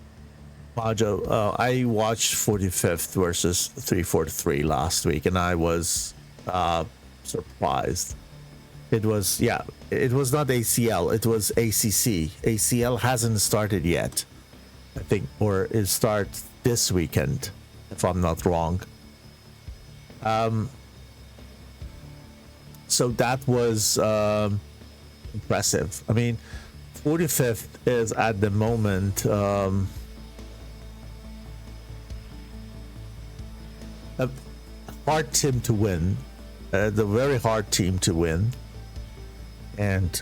Majo, I watched 45th versus 343 last week, and I was surprised. It was, yeah, it was not ACL, it was ACC. ACL hasn't started yet, I think, or it starts this weekend, if I'm not wrong. So that was impressive. I mean, 45th is at the moment a hard team to win, the very hard team to win, and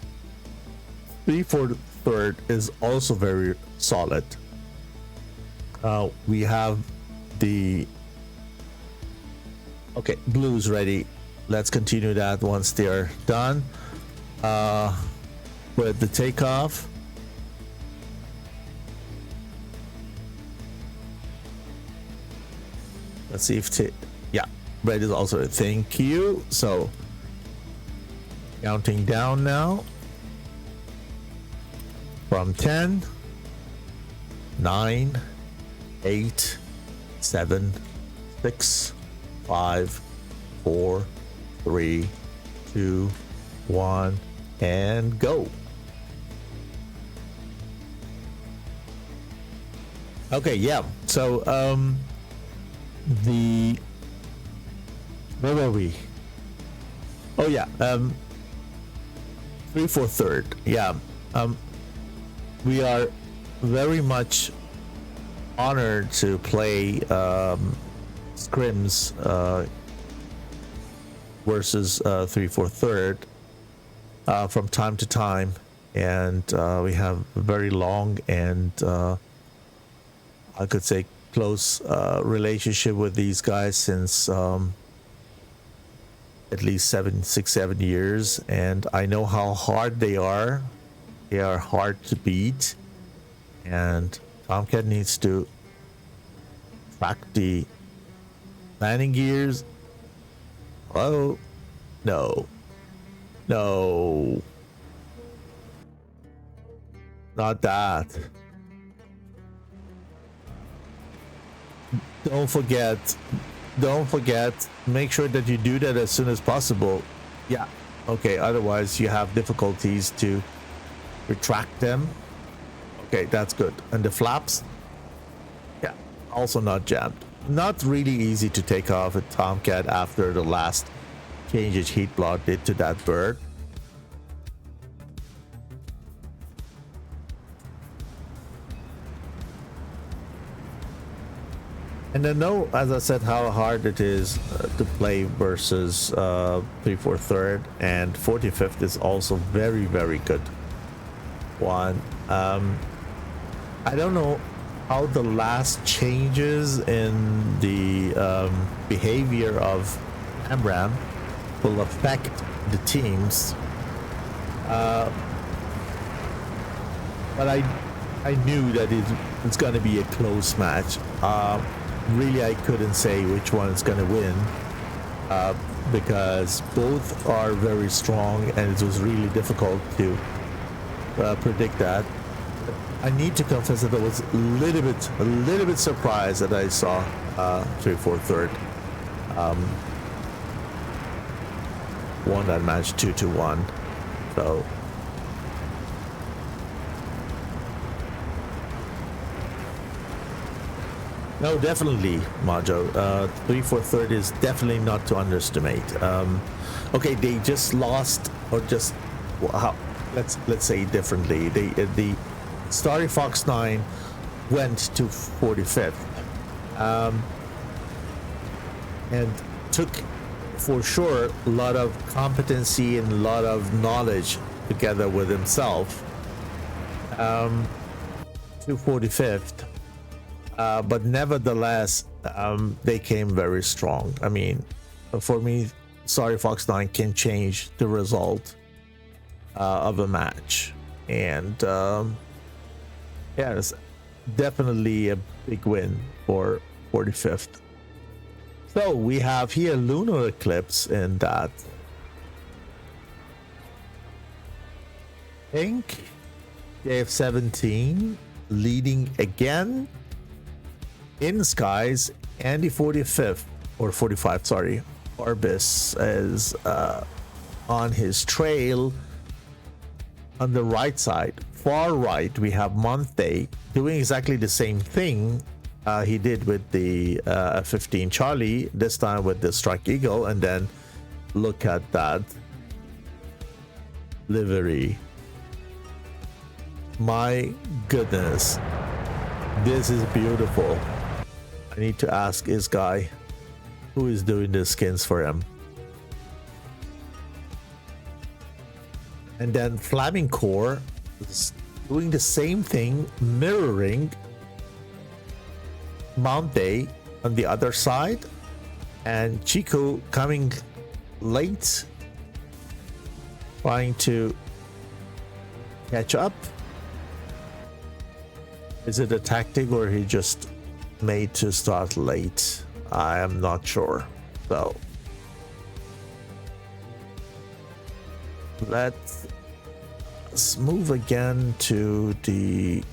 343rd is also very solid. We have the Blues ready. Let's continue that once they're done with the takeoff. Let's see if yeah, red is also, thank you. So counting down now from 10, 9, 8, 7, 6, 5, 4, 3, 2, 1, and go. Okay, yeah. So where were we? Oh yeah, 343rd. Yeah. We are very much honored to play scrims versus 343rd from time to time, and we have a very long and I could say close relationship with these guys since at least 7 years, and I know how hard they are. They are hard to beat, and Tomcat needs to track the landing gears. Oh, no, not that. Don't forget don't forget, make sure that you do that as soon as possible. Yeah, okay, otherwise you have difficulties to retract them. Okay, that's good. And the flaps, yeah, also not jammed. Not really easy to take off a Tomcat after the last changes heat block did to that bird. And I know, as I said, how hard it is to play versus 3/4 and 45th is also very, very good one. I don't know how the last changes in the behavior of Amram will affect the teams, but I knew that it's going to be a close match. Really, I couldn't say which one is going to win because both are very strong, and it was really difficult to predict that. I need to confess that I was a little bit surprised that I saw 3/4 won that match 2-1. So. No, definitely, Majo. 3/4 is definitely not to underestimate. Okay, they just lost, or just how? Let's say it differently. The Starry Fox 9 went to 45th, and took for sure a lot of competency and a lot of knowledge together with himself to 45th. But nevertheless, they came very strong. I mean, for me, Sorry Fox 9 can change the result of a match. And yeah, it's definitely a big win for 45th. So we have here lunar eclipse in that. Pink, JF17 leading again. In skies, Andy 45th or 45, sorry, Orbis is on his trail. On the right side, far right, we have Monte doing exactly the same thing he did with the 15 Charlie, this time with the Strike Eagle. And then look at that livery. My goodness, this is beautiful. I need to ask this guy who is doing the skins for him. And then Flaming Core is doing the same thing, mirroring Monte on the other side, and Chico coming late, trying to catch up. Is it a tactic, or he just made to start late? I am not sure. So let's move again to the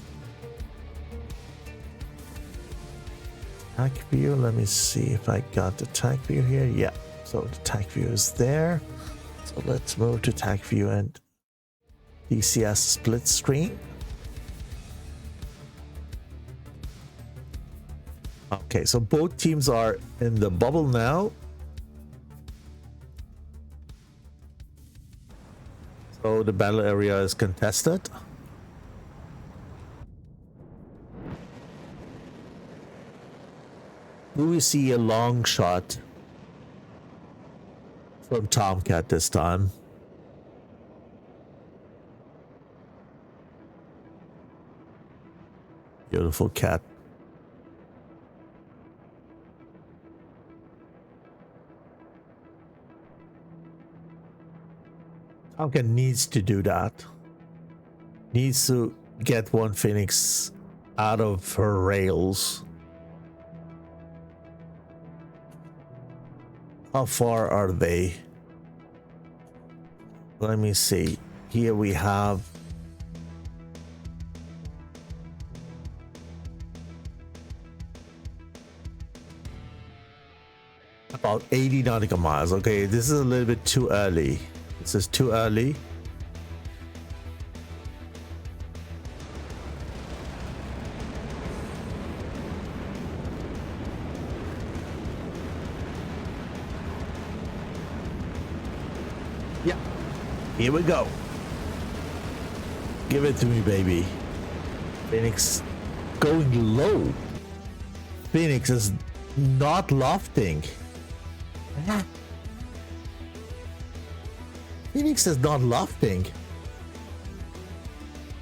attack view. Let me see if I got the attack view here. Yeah, so the attack view is there. So let's move to attack view and DCS split screen. Okay, so both teams are in the bubble now. So the battle area is contested. Do we see a long shot from Tomcat this time? Beautiful cat. Tomcat needs to do that. Needs to get one Phoenix out of her rails. How far are they? Let me see. Here we have about 80 nautical miles. Okay, this is a little bit too early. This is too early. Yeah, here we go. Give it to me, baby. Phoenix going low. Phoenix is not lofting. Phoenix is not lofting.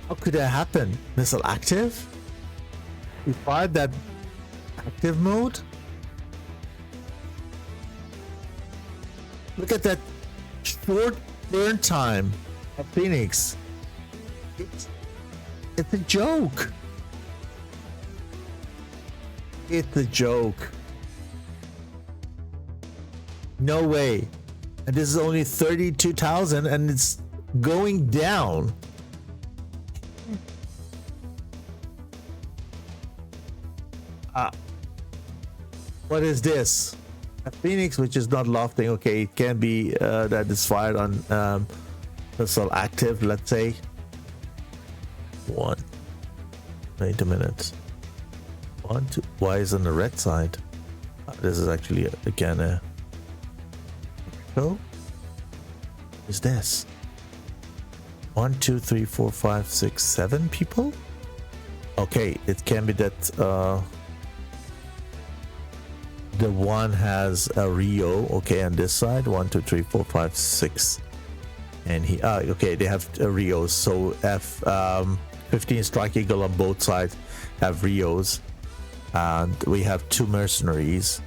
How could that happen? Missile active? We fired that active mode? Look at that short burn time of Phoenix. It's a joke. It's a joke. No way. And this is only 32,000 and it's going down. What is this? A Phoenix which is not lofting. Okay, it can be that is fired on missile active, let's say. Wait a minute. 1, 2. Why is on the red side? This is actually again a. Oh, is this 1, 2, 3, 4, 5, 6, 7 people? Okay, it can be that the one has a Rio. Okay, on this side 1, 2, 3, 4, 5, 6, and he okay, they have a Rio. So F-15 Strike Eagle on both sides have Rios, and we have 2 mercenaries.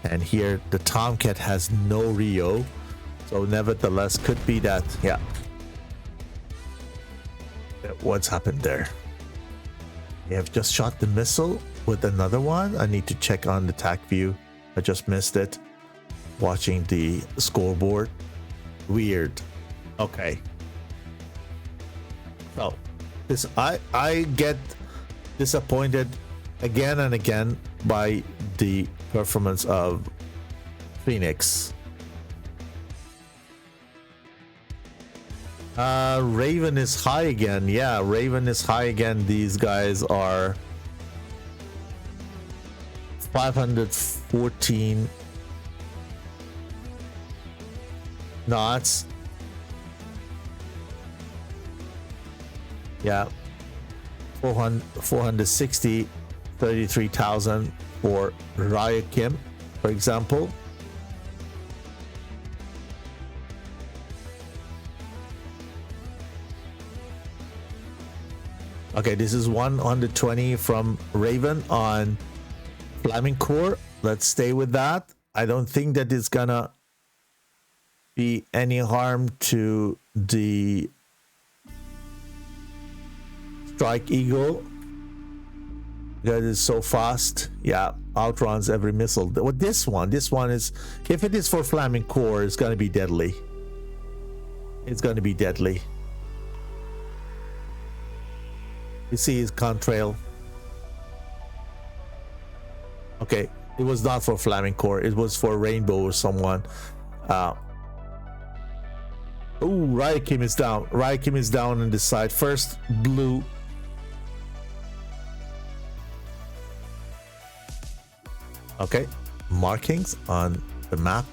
And here the Tomcat has no Rio, so nevertheless could be that. Yeah, what's happened there? They have just shot the missile with another one. I need to check on the TAC view. I just missed it watching the scoreboard. Weird. Okay, so this I get disappointed again and again by the performance of Phoenix. Raven is high again. Yeah, Raven is high again. These guys are 514 knots. Yeah, 460, 33,000 for Raya Kim, for example. Okay, this is 120 from Raven on Flaming Core. Let's stay with that. I don't think that it's gonna be any harm to the Strike Eagle. That is so fast. Yeah, outruns every missile. What this one is, if it is for Flaming Core, it's gonna be deadly. It's gonna be deadly. You see his contrail. Okay, it was not for Flaming Core, it was for Rainbow or someone. Oh, Raya Kim is down. Raya Kim is down on this side. First blue. Okay, markings on the map.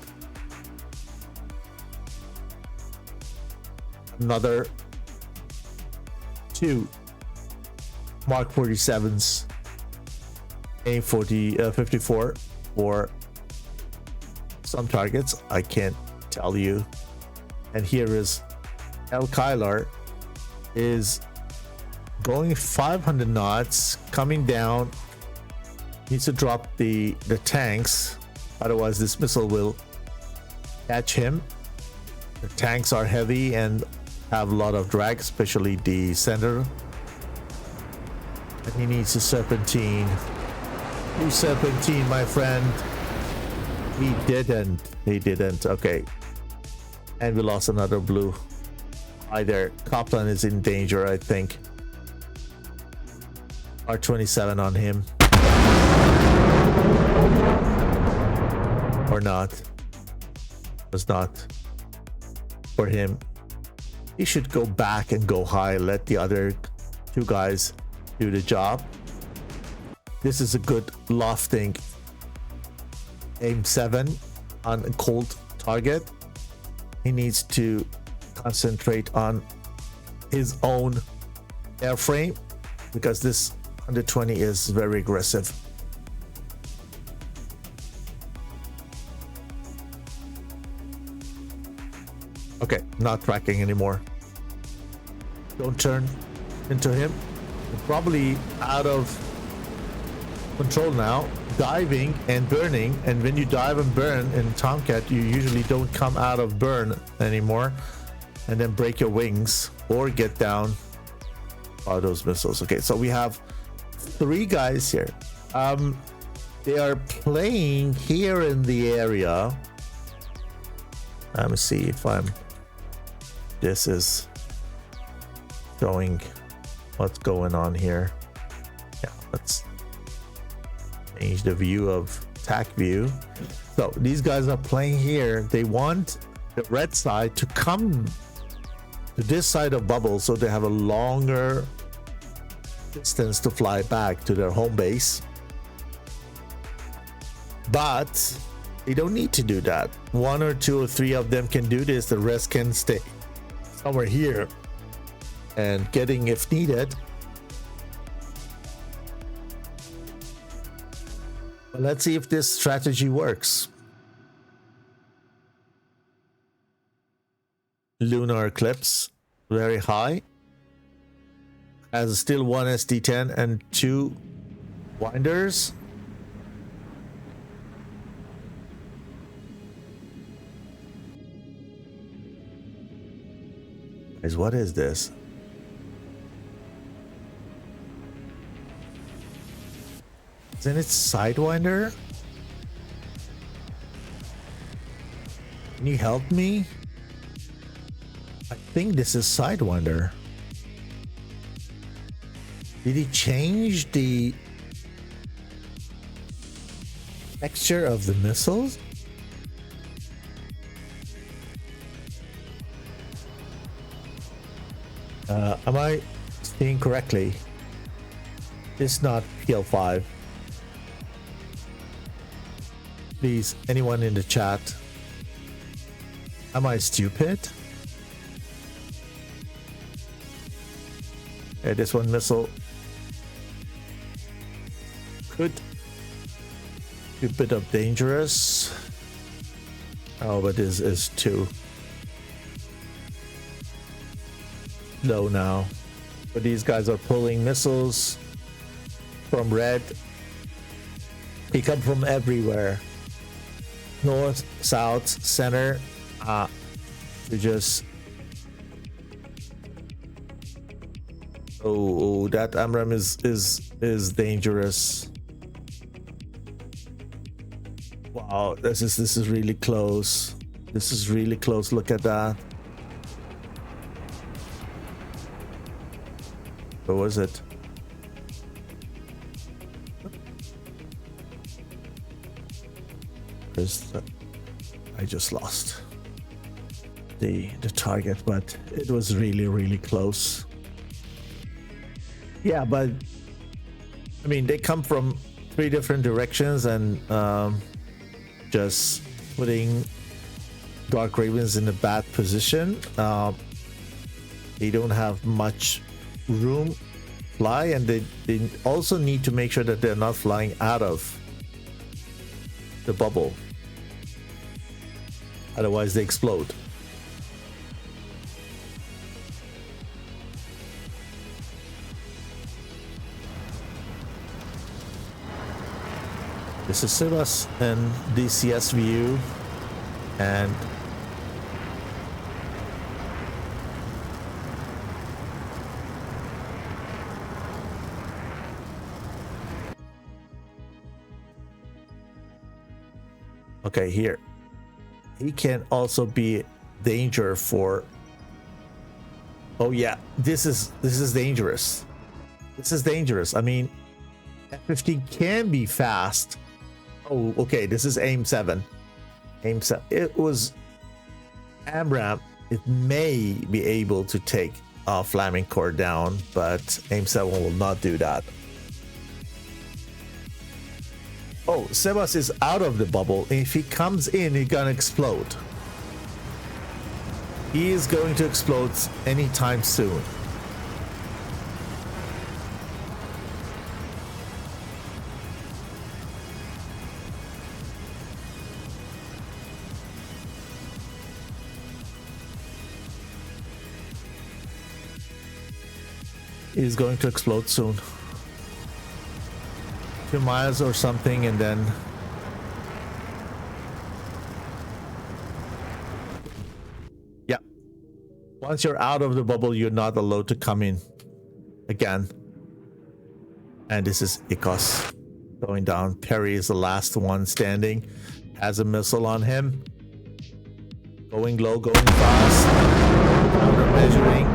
Another 2 Mark 47s, A-54 for some targets. I can't tell you. And here is El Kylar is going 500 knots, coming down. Needs to drop the tanks, otherwise this missile will catch him. The tanks are heavy and have a lot of drag, especially the center. And he needs a serpentine. You serpentine, my friend. He didn't. Okay. And we lost another blue. Either Copland is in danger, I think. R27 on him. Or not. was not for him. He should go back and go high. Let the other two guys do the job. This is a good lofting aim 7 on a cold target. He needs to concentrate on his own airframe because this 120 is very aggressive. Okay, not tracking anymore. Don't turn into him. You're probably out of control now. Diving and burning, and when you dive and burn in Tomcat, you usually don't come out of burn anymore and then break your wings or get down by those missiles. Okay, so we have 3 guys here. They are playing here in the area. Let me see if this is showing what's going on here. Yeah, let's change the view of TAC view. So these guys are playing here. They want the red side to come to this side of bubble so they have a longer distance to fly back to their home base. But they don't need to do that. 1 or 2 or 3 of them can do this. The rest can stay somewhere here and getting if needed. But let's see if this strategy works. Lunar eclipse, very high. Has still 1 SD10 and 2 winders. Guys, what is this? Isn't it Sidewinder? Can you help me? I think this is Sidewinder. Did he change the texture of the missiles? Am I seeing correctly? It's not PL5. Please, anyone in the chat, am I stupid? Okay, this one missile could be a bit of dangerous. Oh, but this is too low now. But these guys are pulling missiles from red. They come from everywhere. North, south, center. We just oh, that Amram is dangerous. Wow, this is really close. This is really close. Look at that. What was it? I just lost the target, but it was really close. Yeah, but I mean, they come from 3 different directions, and just putting Dark Ravens in a bad position. They don't have much room fly, and they also need to make sure that they're not flying out of the bubble, otherwise they explode. This is Silas and DCS view, and okay, here he can also be danger for. Oh yeah, this is dangerous. This is dangerous. I mean, F-15 can be fast. Oh, okay, this is aim 7. Aim 7. It was AMRAAM, it may be able to take Flaming Core down, but AIM-7 will not do that. Oh, Sebas is out of the bubble. If he comes in, he's gonna explode. He is going to explode anytime soon. He's going to explode soon. 2 miles or something, and then yeah, once you're out of the bubble, you're not allowed to come in again. And this is Icos going down. Perry is the last one standing, has a missile on him, going low, going fast, counter measuring.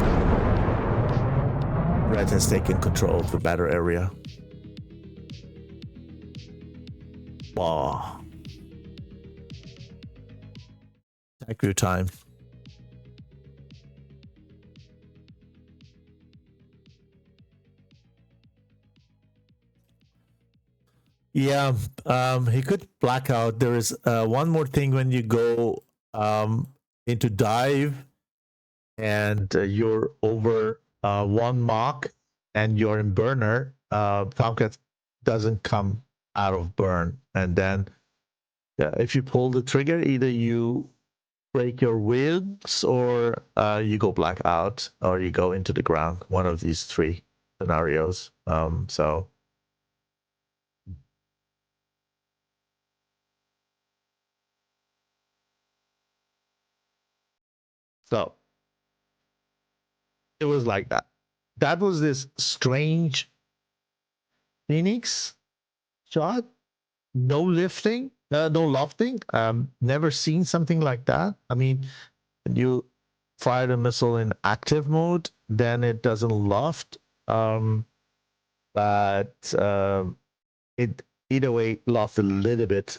Red has taken control of the battle area. Wow. Attack view time. Yeah, he could black out. There is one more thing when you go into dive and you're over 1 Mach and you're in burner, Tomcat doesn't come out of burn. And then if you pull the trigger, either you break your wings or you go black out or you go into the ground. One of these 3 scenarios. So it was like that. That was this strange Phoenix shot. No lifting, no lofting. Never seen something like that. I mean, when you fire the missile in active mode, then it doesn't loft. But it either way lofted a little bit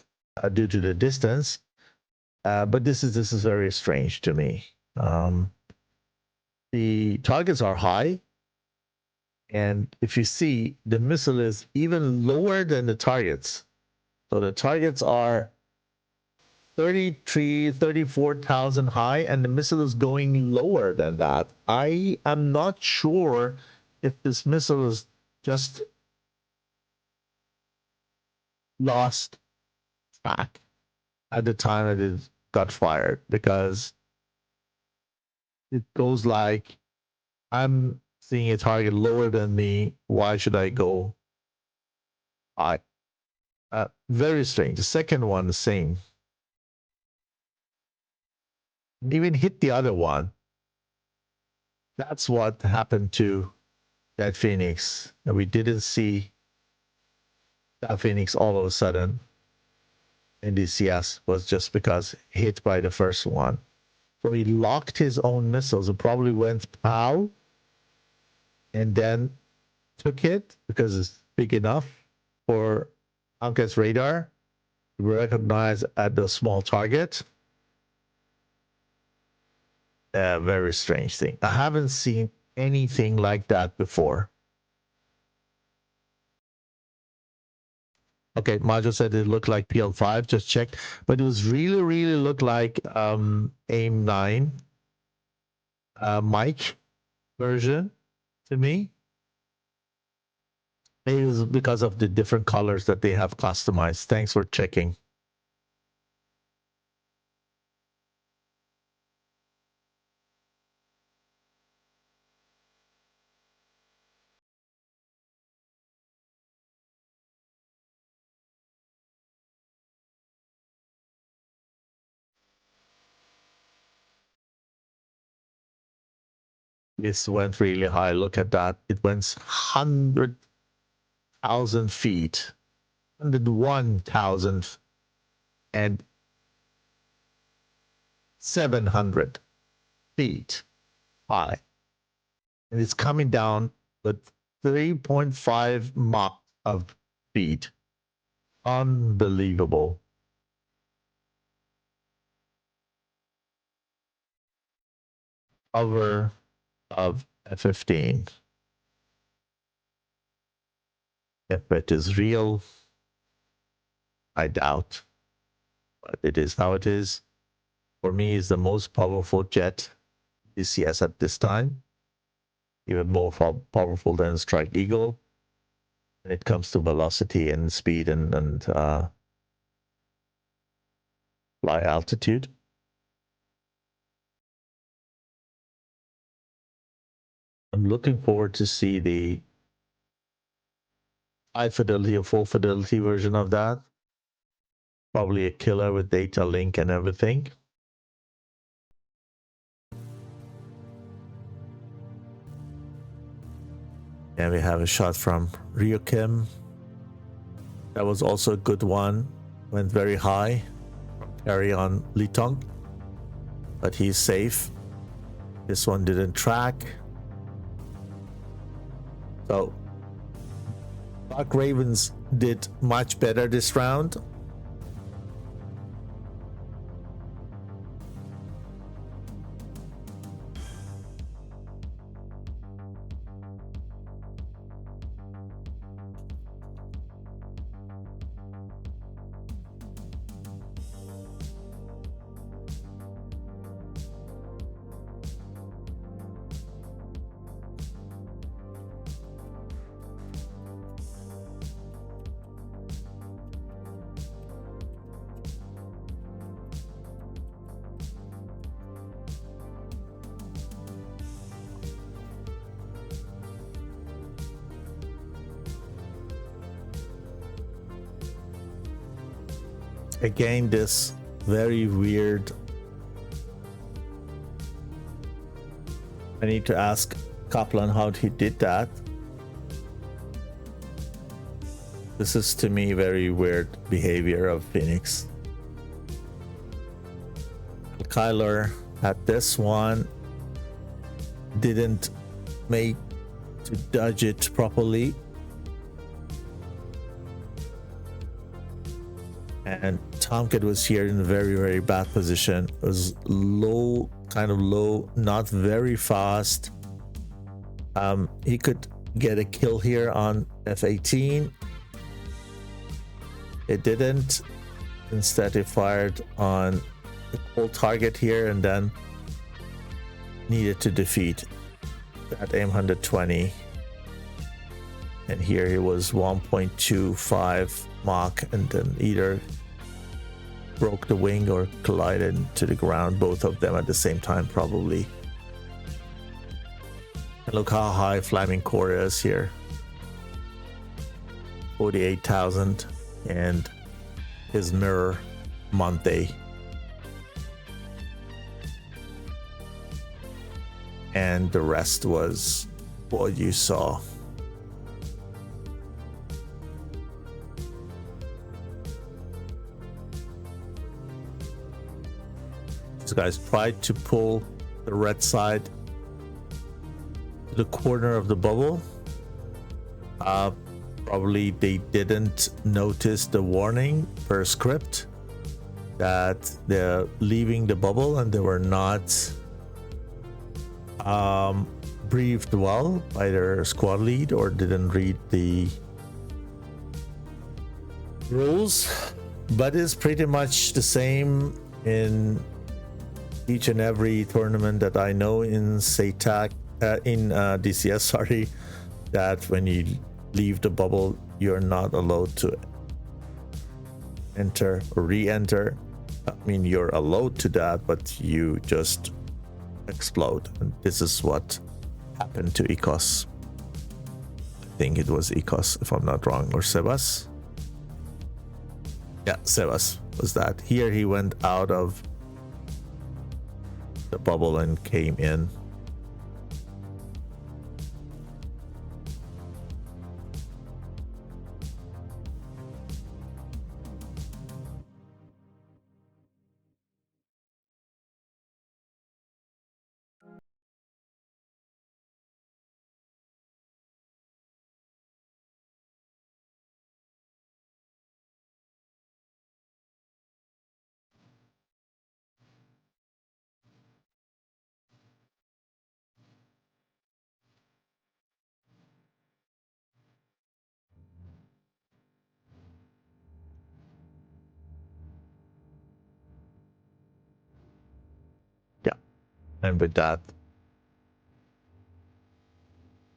due to the distance. But this is very strange to me. The targets are high, and if you see, the missile is even lower than the targets. So the targets are 34,000 high, and the missile is going lower than that. I am not sure if this missile is just lost track at the time that it got fired, because it goes like, I'm seeing a target lower than me. Why should I go high? Very strange. The second one, the same. Even hit the other one. That's what happened to that Phoenix. And we didn't see that Phoenix all of a sudden in DCS was just because hit by the first one. So he locked his own missiles and probably went pow and then took it because it's big enough for Anket's radar to recognize at the small target. A very strange thing. I haven't seen anything like that before. Okay, Majo said it looked like PL5, just checked, but it was really looked like AIM-9 Mike version to me. Maybe it was because of the different colors that they have customized. Thanks for checking. This went really high. Look at that. It went 100,000 feet, 101,000 and 700 feet high. And it's coming down with 3.5 Mach of speed. Unbelievable. cover of F-15. If it is real, I doubt, but it is how it is. For me, it's the most powerful jet DCS at this time, even more powerful than Strike Eagle when it comes to velocity and speed and fly altitude. I'm looking forward to see the high fidelity or full fidelity version of that. Probably a killer with data link and everything. And we have a shot from Ryokim. That was also a good one. Went very high. Carry on Litong. But he's safe. This one didn't track. So Dark Ravens did much better this round. Again, this very weird. I need to ask Kaplan how he did that. This is to me very weird behavior of Phoenix. Kyler at this one didn't make to dodge it properly. And Tomcat was here in a very, very bad position. It was low, kind of low, not very fast. He could get a kill here on F-18. It didn't. Instead, he fired on the whole target here and then needed to defeat that AIM-120. And here he was 1.25 Mach and then either broke the wing or collided to the ground, both of them at the same time probably. And look how high Flaming Core is here. 48,000 and his mirror Monte. And the rest was what you saw. These guys tried to pull the red side to the corner of the bubble. Probably they didn't notice the warning per script that they're leaving the bubble and they were not briefed well by their squad lead or didn't read the rules. But it's pretty much the same in each and every tournament that I know in SATAC, in DCS, sorry, that when you leave the bubble, you're not allowed to enter or re-enter. I mean, you're allowed to that, but you just explode. And this is what happened to Ecos. I think it was Ecos, if I'm not wrong, or Sebas. Yeah, Sebas was that. Here he went out of the bubble and came in. And with that,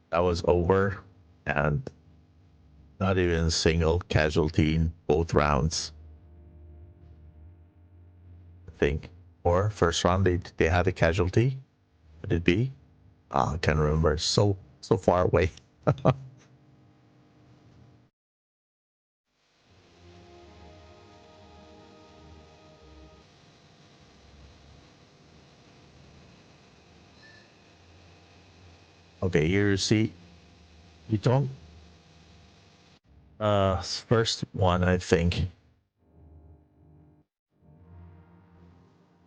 that was over, and not even a single casualty in both rounds. I think. Or first round they had a casualty. Would it be? I can't remember. So far away. Okay, here you see Yutong. First one, I think.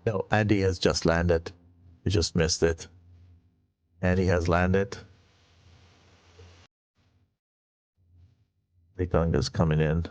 No, Andy has just landed. You just missed it. Andy has landed. Yutong is coming in.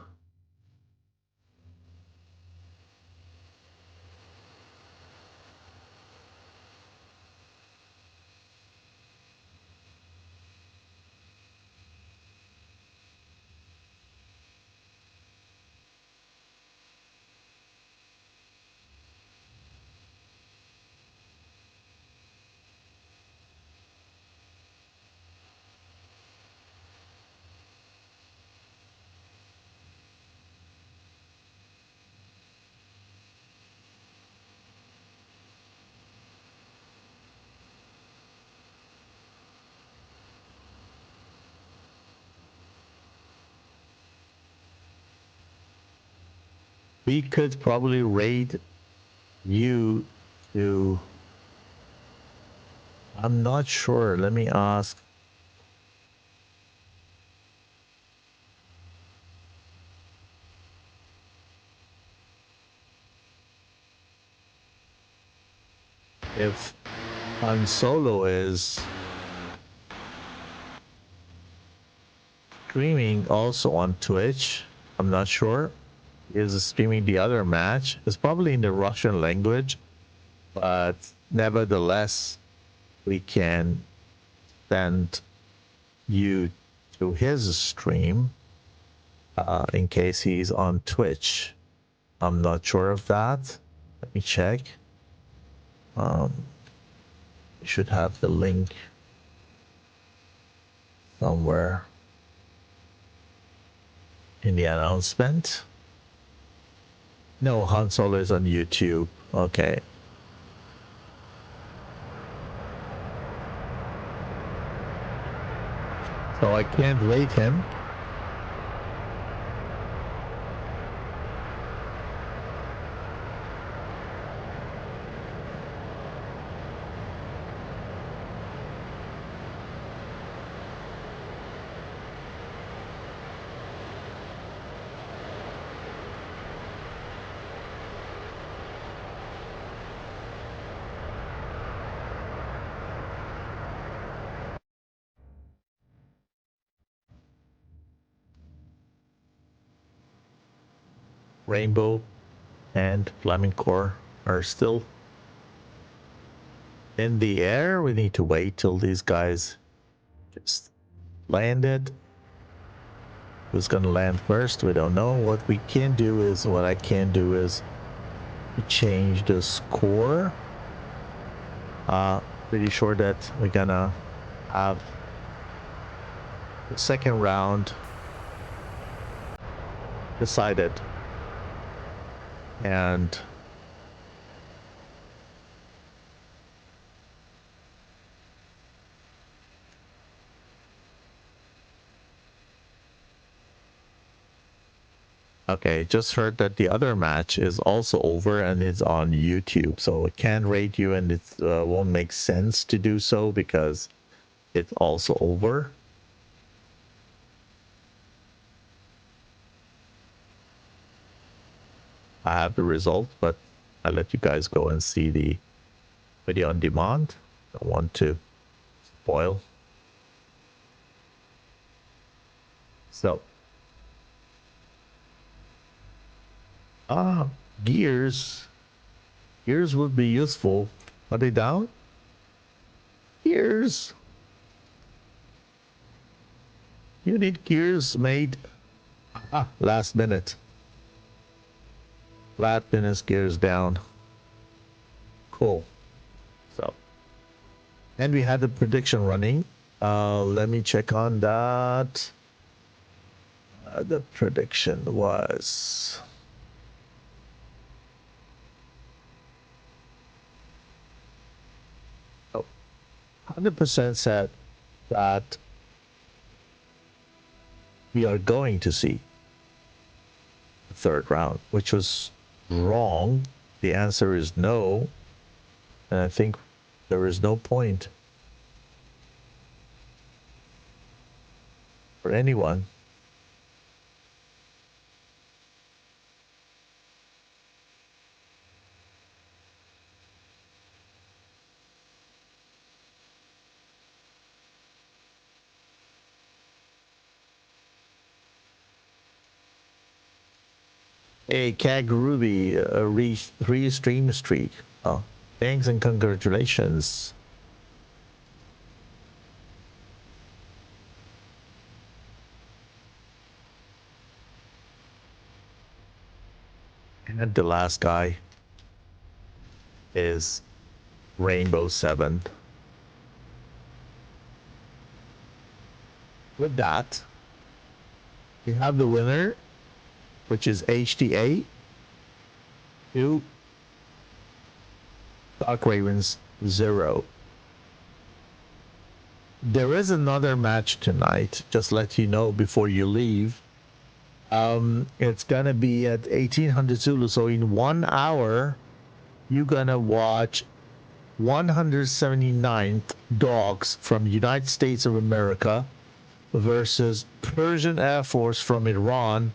We could probably raid you to... I'm not sure. Let me ask. If Han Solo is streaming also on Twitch, I'm not sure. He is streaming the other match. It's probably in the Russian language, but nevertheless, we can send you to his stream in case he's on Twitch. I'm not sure of that. Let me check. We should have the link somewhere in the announcement. No, Han Solo is on YouTube. Okay. So I can't rate him. Rainbow and Flaming Core are still in the air. We need to wait till these guys just landed. Who's gonna land first? We don't know. What I can do is change the score. Pretty sure that we're gonna have the second round decided. And okay, just heard that the other match is also over and it's on YouTube, so it can't rate you, and it won't make sense to do so because it's also over. I have the result, but I'll let you guys go and see the video on demand. Don't want to spoil. So, gears. Gears would be useful. Are they down? Gears. You need gears made last minute. Last minute gears down. Cool. So And we had the prediction running. Let me check on that. The prediction was 100% said that we are going to see the third round, which was wrong. The answer is no. And I think there is no point for anyone. Hey, Kag Ruby, re-stream streak. Oh, thanks and congratulations. And the last guy is Rainbow 7. With that, we have the winner, which is HDA 2, Dark Ravens 0. There is another match tonight, just let you know before you leave. It's gonna be at 1800 Zulu, so in 1 hour, you're gonna watch 179th Dogs from United States of America versus Persian Air Force from Iran,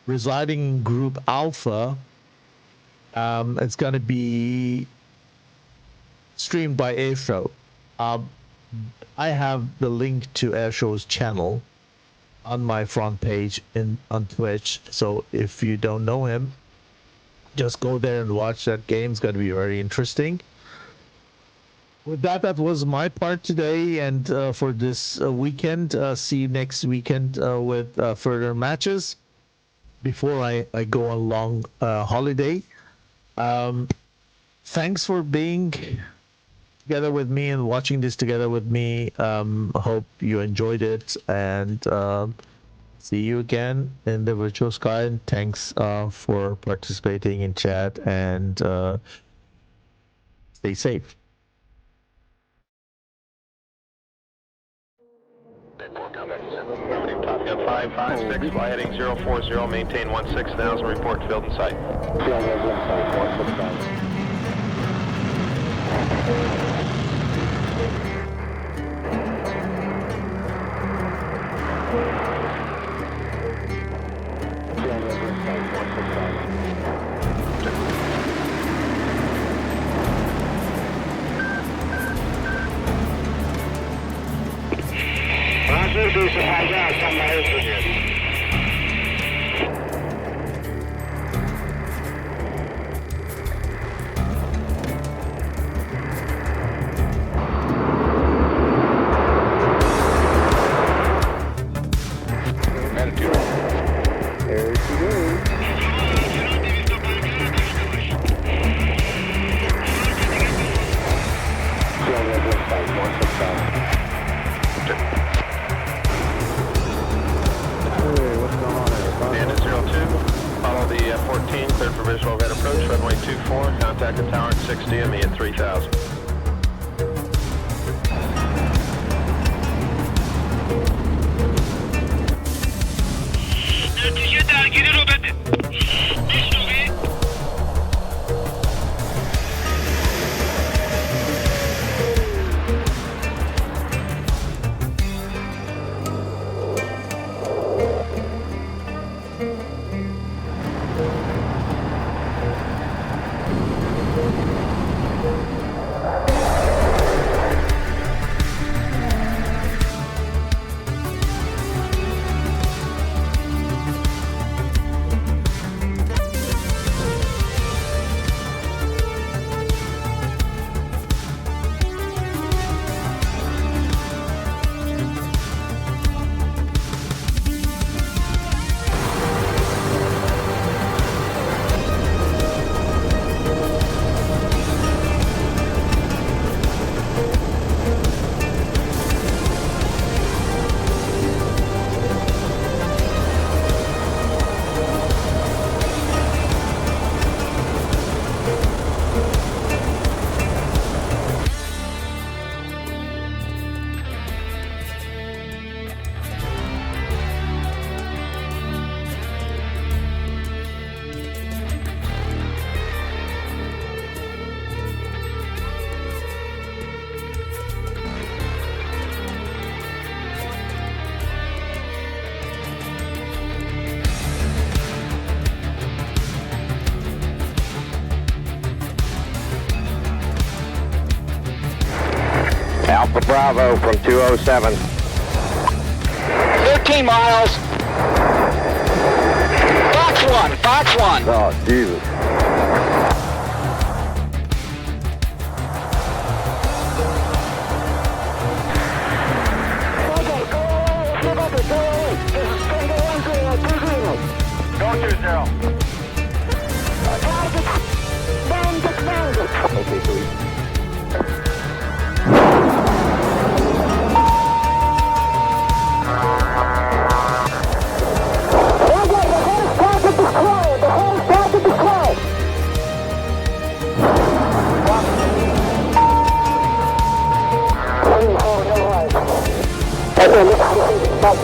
residing in Group Alpha. It's going to be streamed by Airshow. I have the link to Airshow's channel on my front page on Twitch, so if you don't know him, just go there and watch that game. It's going to be very interesting. With that, that was my part today, and for this weekend. See you next weekend with further matches before I go on long holiday. Thanks for being together with me and watching this together with me. Hope you enjoyed it, and see you again in the virtual sky. And thanks for participating in chat, and stay safe. Top Gun 556, fly heading 040, maintain 16,000, report field in sight. Field is in sight, 165. Field is in sight, 165. Transmissão falhar, Samaria. There she goes. Field is in sight, 165. Hey, what's going on there? Bandit 02, follow the 14, cleared for visual overhead approach, runway 24, contact the tower at 60 and me at 3000. Alpha Bravo from 207. 13 miles. Fox 1. Oh, Jesus. Go 20. Okay, please.